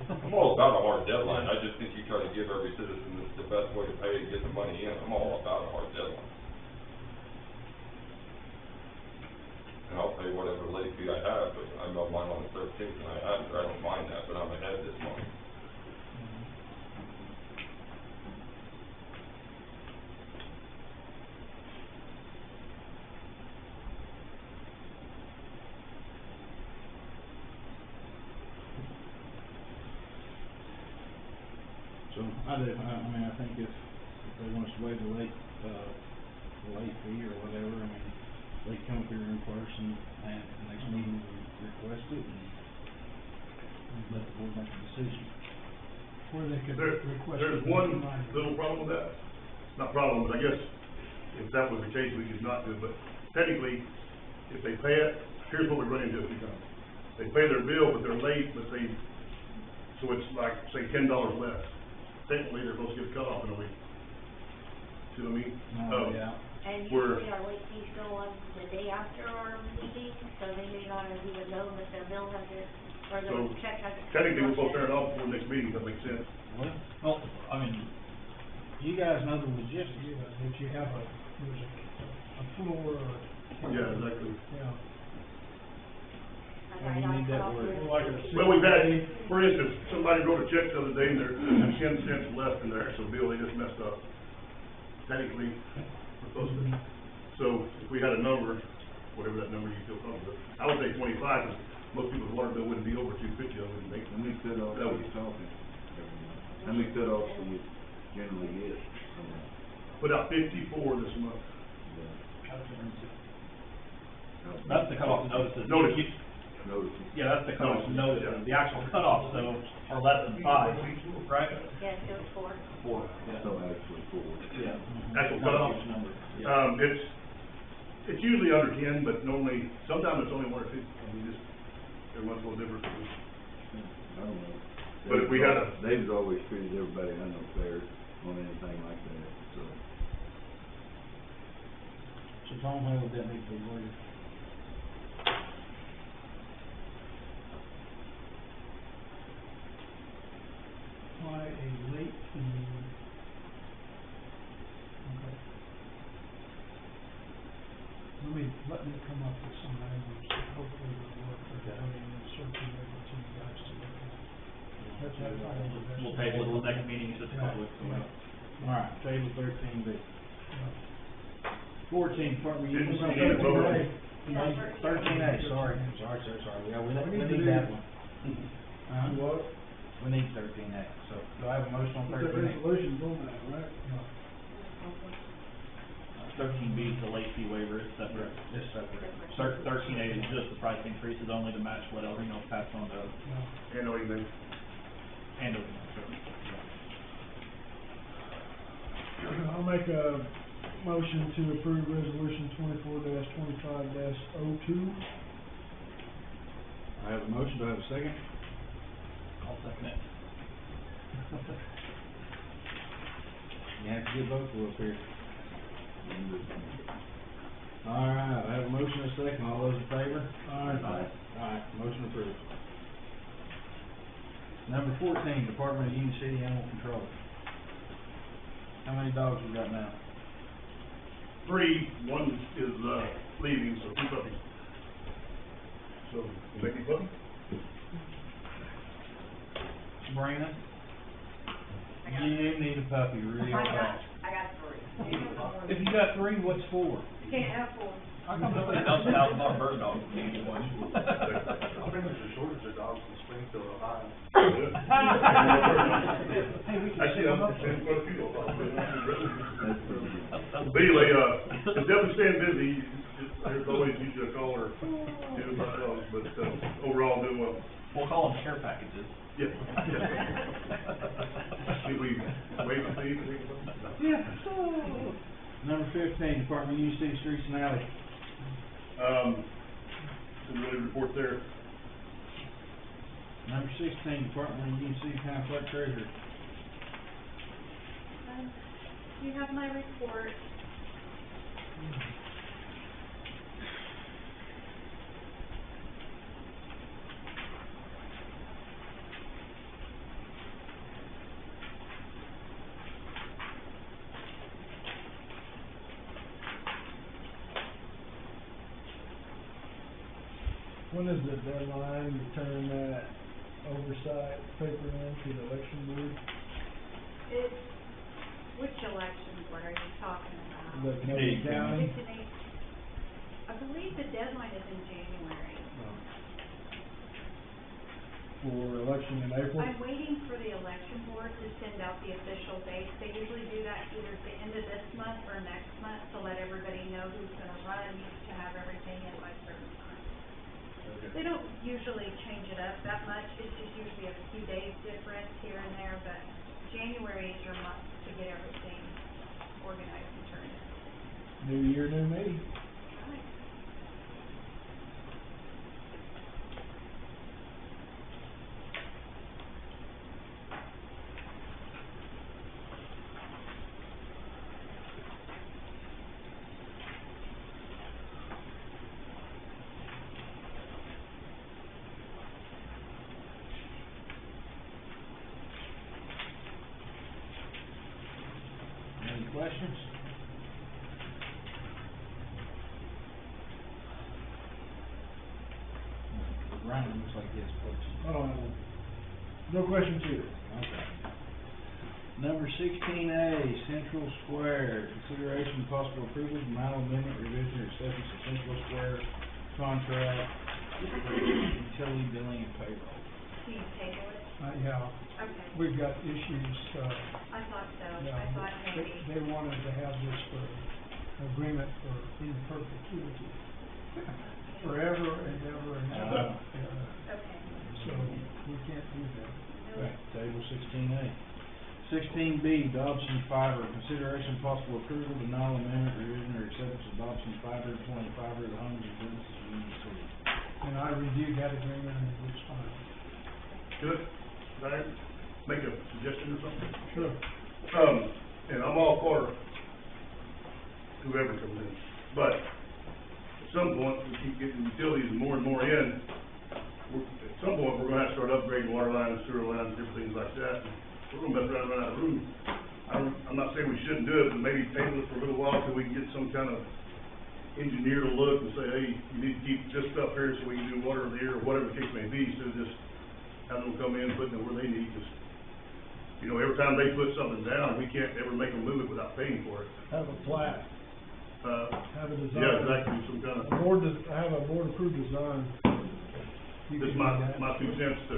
I'm all about a hard deadline. I just think you try to give every citizen the best way to pay to get the money in. I'm all about a hard deadline. And I'll pay whatever late fee I have, but I know mine on the 13th and I don't mind that, but I'm ahead this month.
so I mean, I think if they want us to waive the late fee or whatever, I mean, they come up here in person at the next meeting and request it and let the board make a decision. Or they could request it.
There's one little problem with that, not problem, but I guess if that was the case, we could not do it, but technically, if they pay it, here's what we run into every time. they pay their bill, but they're late, but they, so it's like, say, $10 less. Technically, they're supposed to get a cutoff in a week. See what I mean?
Oh, yeah.
And
We're-
usually our late fees go on the day after our meeting, so they may not have even known that their bill hasn't, or
So,
their check hasn't.
technically, we're supposed to turn it off before the next meeting, if that makes sense.
Well, I mean,
You guys know the logistics.
Yeah, if you have there's a floor or,
Yeah, exactly.
yeah.
Like
Well,
I
you
got
need that
cut off
word.
with-
Like a
Well, we've had,
60
for instance, somebody wrote a check the other day and there's 10 cents left in there, so bill, they just messed up. Technically, we're supposed to, so if we had a number, whatever that number you feel comfortable with, I would say 25, because most people's water bill wouldn't be over 250, I wouldn't think.
How many cutoffs
That
are
would-
you talking? How many cutoffs do you generally get?
Put out 54 this month.
that's the cutoff notices.
Notice.
Notice.
Yeah, that's the cutoff
Notices,
notices.
yeah.
The actual cutoffs, though, are less than 5, right?
Yes, it was 4.
4, yeah.
So actually 4.
Yeah.
Actual
Not
cutoffs.
each number, yeah.
It's usually under 10, but normally, sometimes it's only 1 or 2. I mean, just, every month's a little different.
I don't know.
But if we had a-
Dave's always treated everybody unfair on anything like that, so.
So Tom, how would that need to be worded?
Apply a late fee. Okay. Let me come up with some language that hopefully will work for that, and circulate it to you guys to look at. That's probably the best.
We'll table it till the next meeting, it's just a couple weeks away.
All right, table 13B. 14, Department of
Didn't
Union.
see it voted.
13A, sorry. Yeah, we
need
need
to
that
do-
one.
You what?
We need 13A, so do I have a motion on
Put that
13A?
resolution on that, right? No.
13B is the late fee waiver, it's separate.
It's separate.
13A is just the price increases only to match what El Reno passed on to,
No.
And or even,
and El Reno, so.
I'll make a motion to approve resolution 24-25-02.
I have a motion, do I have a second?
I'll second it.
You have to get both of us here. All right, I have a motion and a second, all those in favor?
Aye.
Aye, motion approved. Number 14, Department of Union City Animal Control. How many dogs we got now?
3, 1 is, leaving, so 2 puppies. So, you make me puppy?
Sabrina?
I got
You need a puppy real bad.
I got 3.
If you got 3, what's 4?
Can't have 4.
How come nobody else has more bird dogs than you do?
I think there's a shortage of dogs in Springfield, Ohio.
Hey, we can
Actually,
set
I'm,
them up.
quite a few of them.
That's pretty good.
But anyway, it's definitely staying busy. There's always usually a call or 2 about dogs, but, overall doing well.
We'll call them care packages.
Yeah. Did we wait to see?
Number 15, Department of Union City Streets and Alley.
Some really report there.
Number 16, Department of Union City Town Clerk Treasurer.
You have my report.
When is the deadline to turn that oversight paper in to the election board?
Which election board are you talking about?
The Canadian County?
I believe the deadline is in January.
For election in April?
I'm waiting for the election board to send out the official dates. They usually do that either at the end of this month or next month to let everybody know who's gonna run, to have everything in by certain time. They don't usually change it up that much. It's just usually a few days difference here and there, but January is your month to get everything organized and turned in.
New year, new me.
Right.
questions?
Ryan looks like he has questions.
I don't have, no questions here.
Okay. Number 16A, Central Square, consideration of possible approval of minor amendment, revision, or acceptance of Central Square contract for utility billing and payroll.
Do you table it?
Yeah,
Okay,
we've got issues,
I thought so,
yeah,
I thought maybe,
they wanted to have this for agreement for in perpetuity, forever and ever and ever.
okay.
So we can't do that.
Right, table 16A. 16B, Dobson Fiber, consideration of possible approval, denial, amendment, revision, or acceptance of Dobson Fiber, 20 fiber to homes and businesses in Union City.
And I reviewed that agreement and it looks fine.
Good. Can I make a suggestion or something?
Sure.
And I'm all for whoever comes in, but at some point, we keep getting utilities more and more in. At some point, we're gonna have to start upgrading water lines, sewer lines, different things like that. And we're gonna mess around and run out of room. I'm not saying we shouldn't do it, but maybe table it for a little while till we can get some kind of engineer to look and say, hey, you need to keep this stuff here so we can do water over here, or whatever the case may be, instead of just having them come in, putting it where they need, because, you know, every time they put something down, we can't ever make them move it without paying for it.
Have a plat, have a design.
Yeah, exactly, some kind of,
Have a board approved design. You
this is
can do that.
my 2 cents to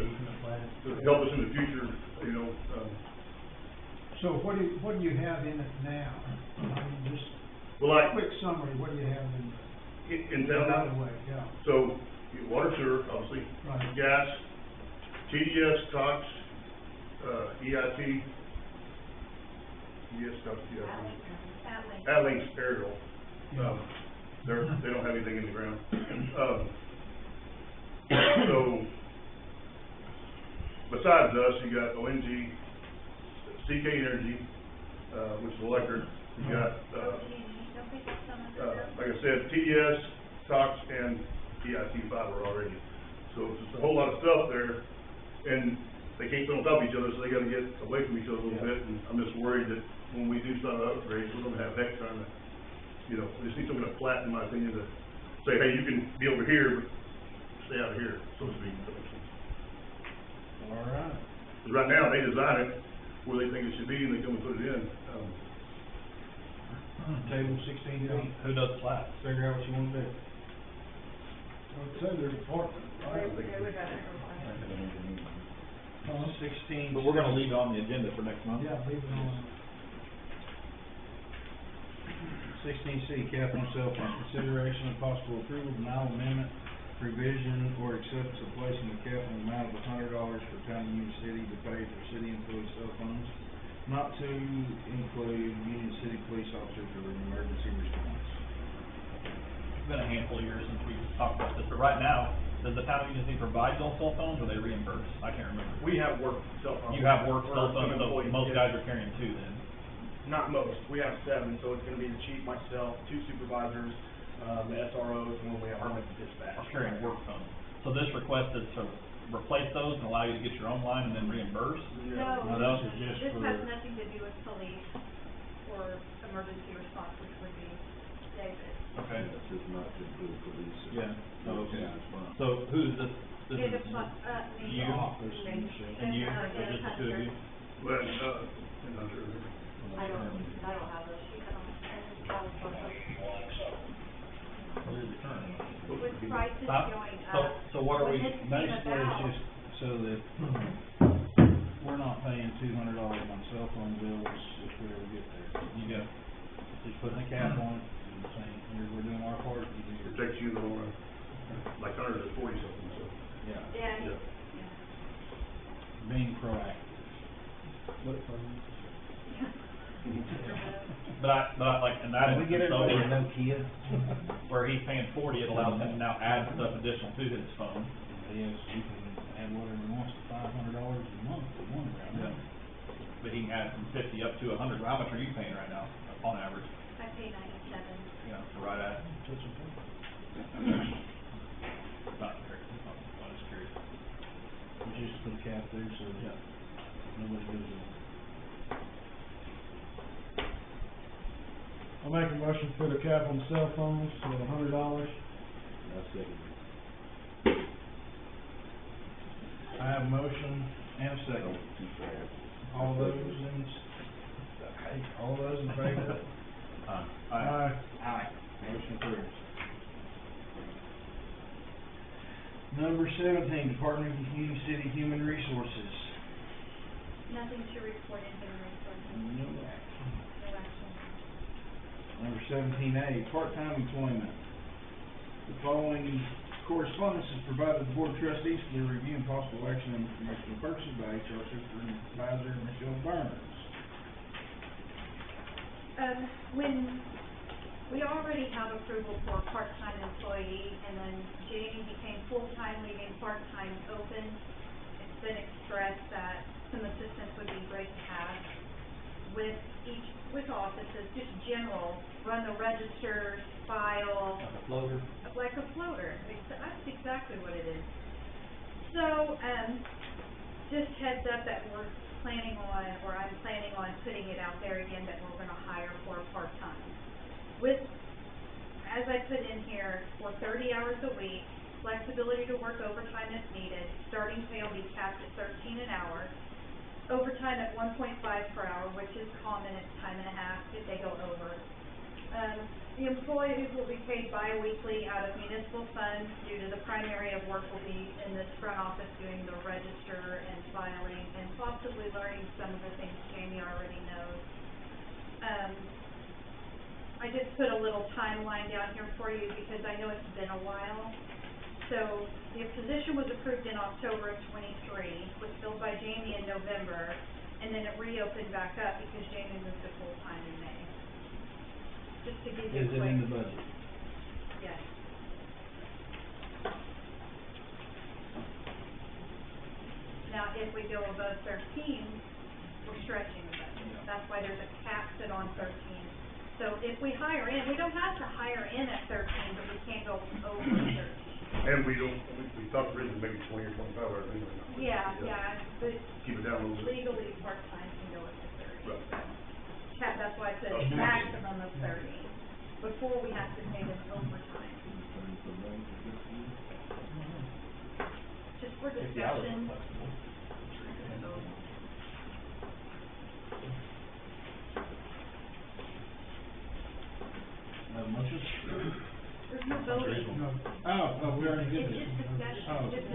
help us in the future, you know,
So what do you have in it now? I mean, just
well, like,
quick summary, what do you have in
in
the
town
right
now.
of way, yeah,
So, water, sewer, obviously,
right.
gas, TDS, Cox, EIT, TDS, Cox, EIT, At-Link's aerial, they don't have anything in the ground. So, besides us, you got ONG, CK Energy, which is electric, you got, like I said, TDS, Cox, and EIT fiber already. So it's just a whole lot of stuff there, and they can't sit on top of each other, so they gotta get away from each other a little bit, and I'm just worried that when we do start upgrades, we're gonna have heck trying to, you know, we just need something to flat, in my opinion, to say, hey, you can be over here, but stay out of here, so to speak.
All right.
'Cause right now, they design it where they think it should be, and they come and put it in.
Table 16B,
Who does flat?
figure out what you wanna do.
Well, it says there's a department, right?
We got it.
16.
But we're gonna leave it on the agenda for next month.
Yeah, leave it on.
16C, capital and cell phone, consideration of possible approval, denial, amendment, revision, or acceptance of placing a cap on the amount of $100 for town of Union City to pay for city employee cell phones, not to include Union City police officers or emergency response.
It's been a handful of years since we talked about this, but right now, does the town of Union City provide those cell phones, or they reimburse? I can't remember.
We have work cell phones.
You have work
For
cell
some
phones, so
employees,
most
yes.
guys are carrying two then.
Not most, we have 7, so it's gonna be the chief, myself, 2 supervisors, the SROs, and when we have permit to dispatch.
Are carrying work phones. So this request is to replace those and allow you to get your own line and then reimburse?
No,
No, this is just
this
for-
has nothing to do with police or emergency response, which would be David.
Okay.
That's just not to include police.
Yeah, so, okay.
Response.
So who's this, this
It
is
applies, me.
you,
Office,
Me.
and you,
And,
or just the two of you?
But, I'm not sure.
I don't have those sheets, I was on those.
Where's the current one?
With prices
Huh?
going
So,
up.
so what are we,
when this came
Basically, it's
about-
just so that we're not paying $200 on cell phone bills if we ever get there.
you go,
Just putting a cap on it and saying, here, we're doing our part, you do yours.
Protects you in the long run. Like ours is 40 something, so.
Yeah,
Yeah,
being proactive.
but I like, and that
Can we
is
get everybody a
so
Nokia?
where he's paying 40, it allows him to now add stuff additional to his phone.
Yes, you can add whatever you want, $500 a month for one round.
But he can add from 50 up to 100. How much are you paying right now, on average?
I pay 97.
You know, for right at,
Touch a button.
not very, I'm just curious.
Just put a cap there so
Yeah.
nobody goes in.
I'll make a motion to put a cap on cell phones to $100.
I'll second
I have a motion and a second. All those in favor?
Aye.
Aye. Motion approved. Number 17, Department of Union City Human Resources.
Nothing to report in human resources,
No action.
no action.
Number 17A, part-time employment. The following correspondence is provided to the Board of Trustees for their review and possible action and informational purposes by HR Supervisor Michelle Burns.
When, we already have approval for a part-time employee, and then Jamie became full-time, leaving part-time open. It's been expressed that some assistance would be great to have with offices, just general, run the registers, file.
Like a floater.
Like a floater, that's exactly what it is. So, just heads up that we're planning on, or I'm planning on putting it out there again, that we're gonna hire for a part-time. With, as I put in here, for 30 hours a week, flexibility to work overtime if needed, starting pay will be capped at $13 an hour, overtime at 1.5 per hour, which is common at time and a half if they go over. The employees will be paid bi-weekly out of municipal funds due to the primary of work will be in this front office doing the register and filing and possibly learning some of the things Jamie already knows. I just put a little timeline down here for you because I know it's been a while. So the position was approved in October of '23, was filled by Jamie in November, and then it reopened back up because Jamie moved to full-time in May. Just to give you
Is
a
it in
quick.
the budget?
Yes. Now, if we go above 13, we're stretching the budget. That's why there's a cap set on 13. So if we hire in, we don't have to hire in at 13, but we can't go over 13.
And we don't, we thought originally maybe 20 or 25 hours, you know.
Yeah, but
Keep it down a little bit.
legally, part-time can go up to 30.
Right.
Cap, that's why I said
Oh,
maximum of 30, before we have to pay them overtime. Just for
If the hours are
discussion.
flexible.
Motion?
There's no voting.
Oh, we already did
It's
this.
just discussion,
Oh.
just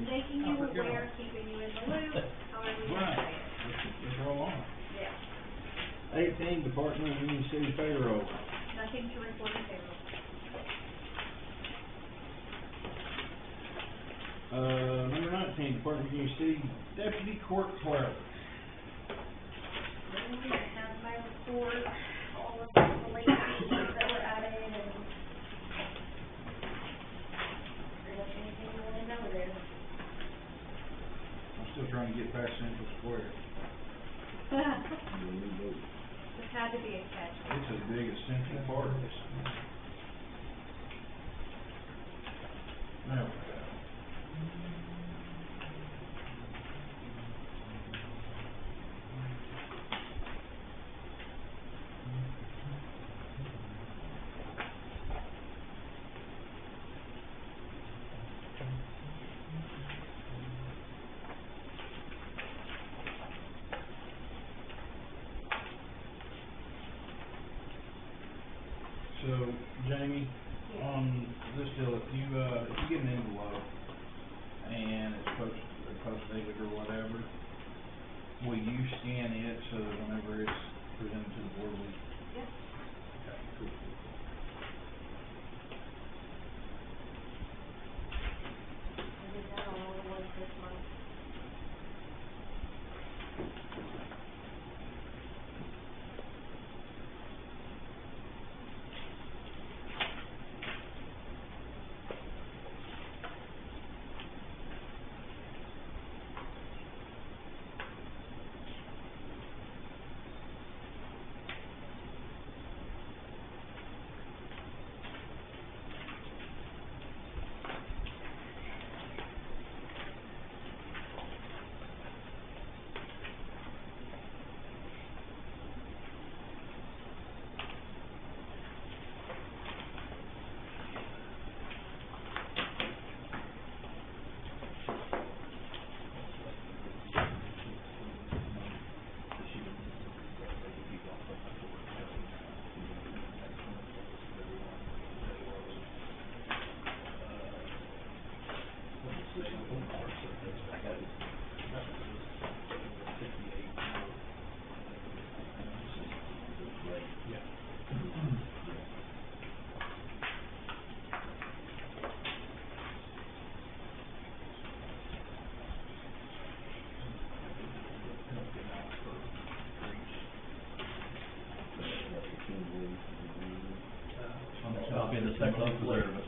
making you aware, keeping you in the loop, however you
Right.
say it.
Let's roll on.
Yeah,
18, Department of Union City Payroll.
nothing to report in payroll.
Number 19, Department of Union City Deputy Court Clerk.
Then I have my report, all of the late fees that were added and pretty much anything you wanna know there.
I'm still trying to get past Central Square.
This had to be a catch.
It's as big as Central Park. There we go. So, Jamie, on this deal, if you get an envelope and it's post dated or whatever, will you scan it so that whenever it's presented to the board, we?
Yep.
Okay, cool.
I did that on all the ones this month.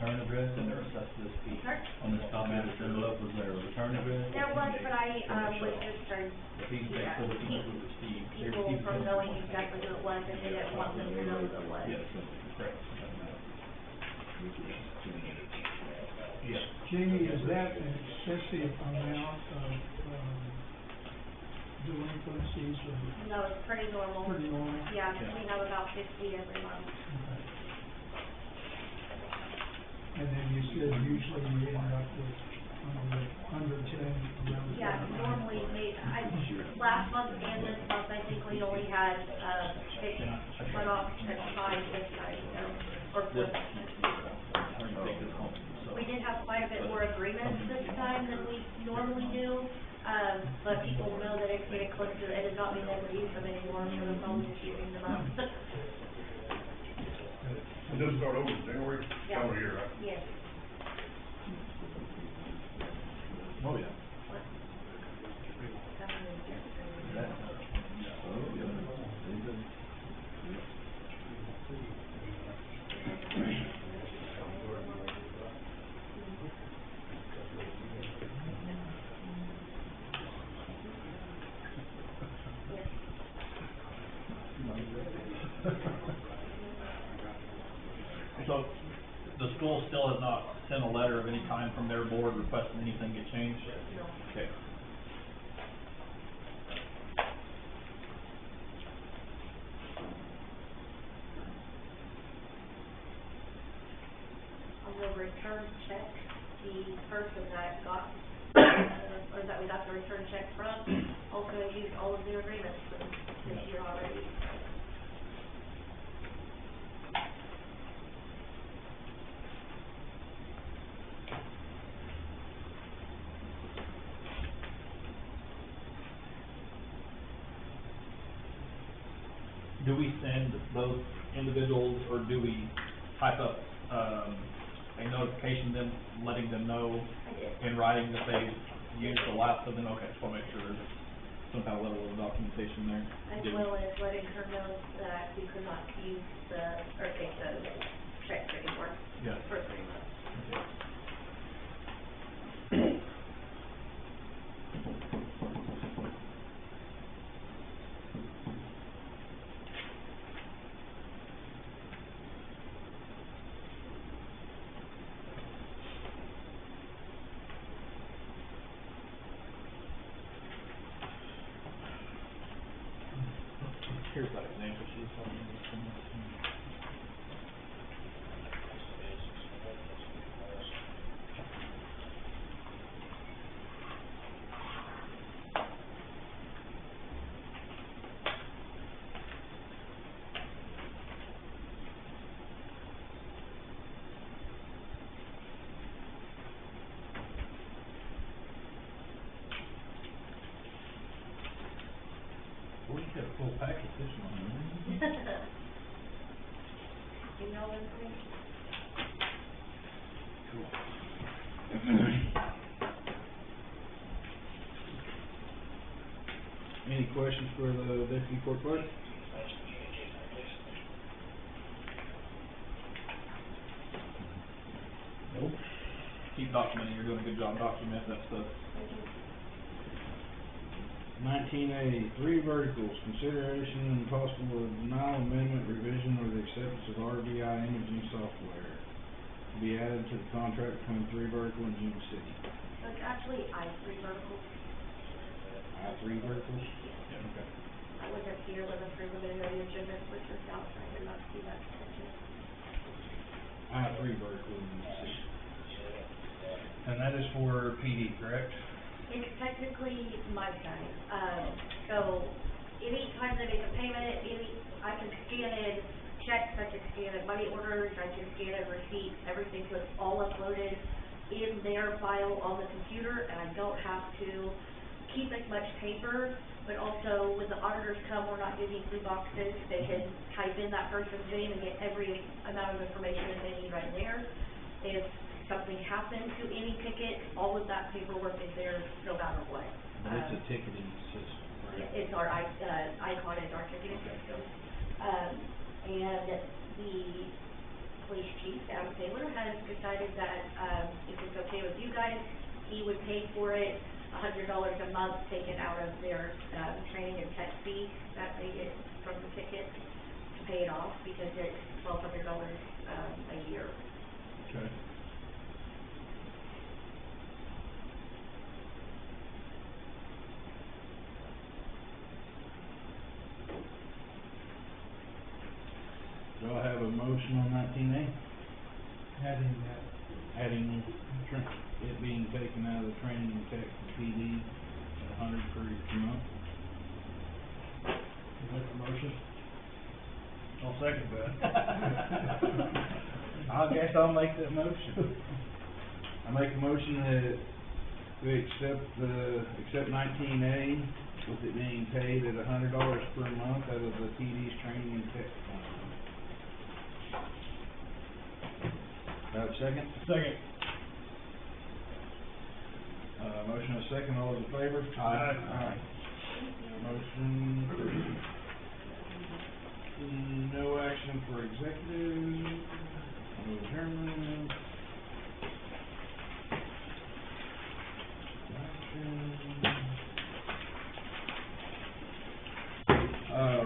return address in their assessment fee?
Sure.
On this copy of this envelope, was there a return address?
There was, but I, was concerned,
The fees paid for which we received.
people from knowing exactly who it was, and they didn't want them to know who it was.
Yes, correct. Doesn't matter. Yes.
Jamie, is that an excessive amount of, delinquencies or
No, it's pretty normal.
pretty normal?
Yeah,
Yeah.
we have about 50 every month.
Okay. And then you said usually you end up with under 10, around 10.
Yeah, normally, last month and this month, I think we only had, 6 cut off at 5 this time, so, or 4.
This, I'm trying to take this home, so.
We did have quite a bit more agreements this time than we normally do, but people know that it's getting close to, it does not mean they would use them anymore, so the phone's just using them up.
It does start over in January,
Yeah.
calendar year, right?
Yes.
Oh, yeah.
What?
That, So, the school still has not sent a letter of any kind from their board requesting anything get changed?
No.
Okay.
On the return check, the person that got, or that we got the return check from, also used all of their agreements from this year already.
Do we send those individuals, or do we type up, a notification them, letting them know
I did.
in writing that they used the last of them? Okay, just wanna make sure there's some kind of level of documentation there.
As
Did-
well as letting her know that we could not use or take the checks anymore
Yeah.
for 3 months.
Here's that example she's talking about. We get a full package this one.
You know everything?
Any questions for the deputy court clerk? Nope.
Keep documenting, you're doing a good job documenting that stuff.
19A, 3 verticals, consideration and possible denial, amendment, revision, or the acceptance of RBI imaging software to be added to the contract between 3 vertical and Union City.
So it's actually I3 verticals.
I-3 verticals?
Yeah, okay.
I wasn't here when the preliminary agreement was just out, so I did not see that extension.
I-3 vertical in Union City.
And that is for PD, correct?
It's technically my side, so anytime they make a payment, I can scan in checks, I can scan in money orders, I can scan in receipts, everything, so it's all uploaded in their file on the computer, and I don't have to keep as much paper, but also when the auditors come, we're not giving 3 boxes, they can type in that person's name and get every amount of information that they need right there. If something happened to any ticket, all of that paperwork is there no matter what.
But it's a ticketing system, right?
It's our Icon is our ticketing system. And the police chief, Adam Taylor, has decided that, if it's okay with you guys, he would pay for it, $100 a month taken out of their, training and tech fee that they get from the ticket to pay it off, because it's $1,200, a year.
Okay. Do I have a motion on 19A?
Adding that.
Adding, it being taken out of the training and tech and PD at 100 per month?
Is that the motion?
I'll second that.
I guess I'll make that motion. I make a motion that we accept 19A with it being paid at $100 per month out of the PD's training and tech fund. Do I have a second?
Second.
Motion and a second, all those in favor?
Aye.
Motion carried. No action for executive, no adjournment.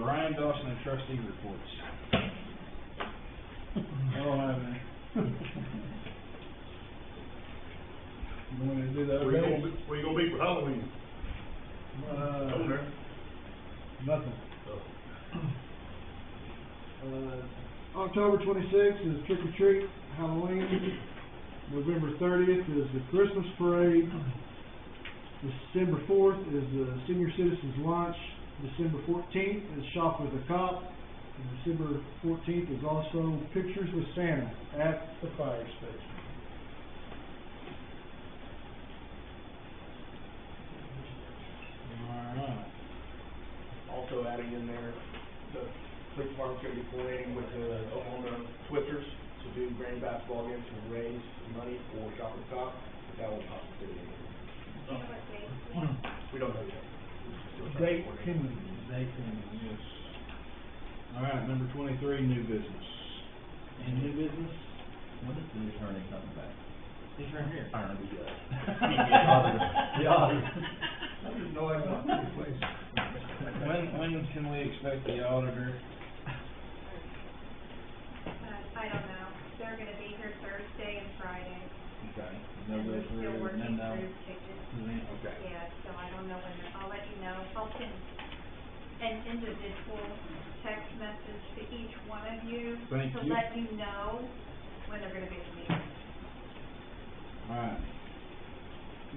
Ryan Dawson and trustee reports.
I don't have any. You want me to do that?
Where you gonna be for Halloween? Over there.
Nothing.
Oh.
October 26th is trick or treat, Halloween. November 30th is the Christmas parade. December 4th is the senior citizens lunch. December 14th is shop with a cop. And December 14th is also pictures with Santa at the fire station.
Alright.
Also adding in there, the police department's gonna be coordinating with the Oklahoma Twisters to do grand basketball games to raise money for Shop with Cop, but that will possibly be.
You know what day?
We don't know yet. Still trying to
Date
coordinate.
pending.
Yes. Alright, number 23, new business. Any new business?
When is the attorney coming back?
He's right here.
I don't know, the
The auditor.
I didn't know I was in place.
When can we expect the auditor?
I don't know. They're gonna be here Thursday and Friday.
Okay.
And we're still working through tickets.
Okay.
Yeah, so I don't know when, I'll let you know. I'll send an individual text message to each one of you
Thank
to
you.
let you know when they're gonna be at the meeting.
Alright.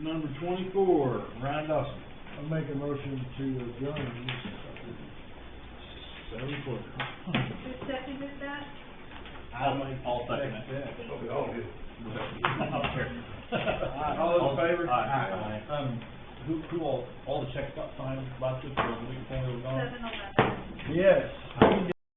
Number 24, Ryan Dawson.
I'll make a motion to adjourn.
7:40.
Who seconded that?
I'll second it.
Oh, we all did.
All those in favor?
Aye. Who all the checks got signed last week or the week before we were gone?
7-11.
Yes.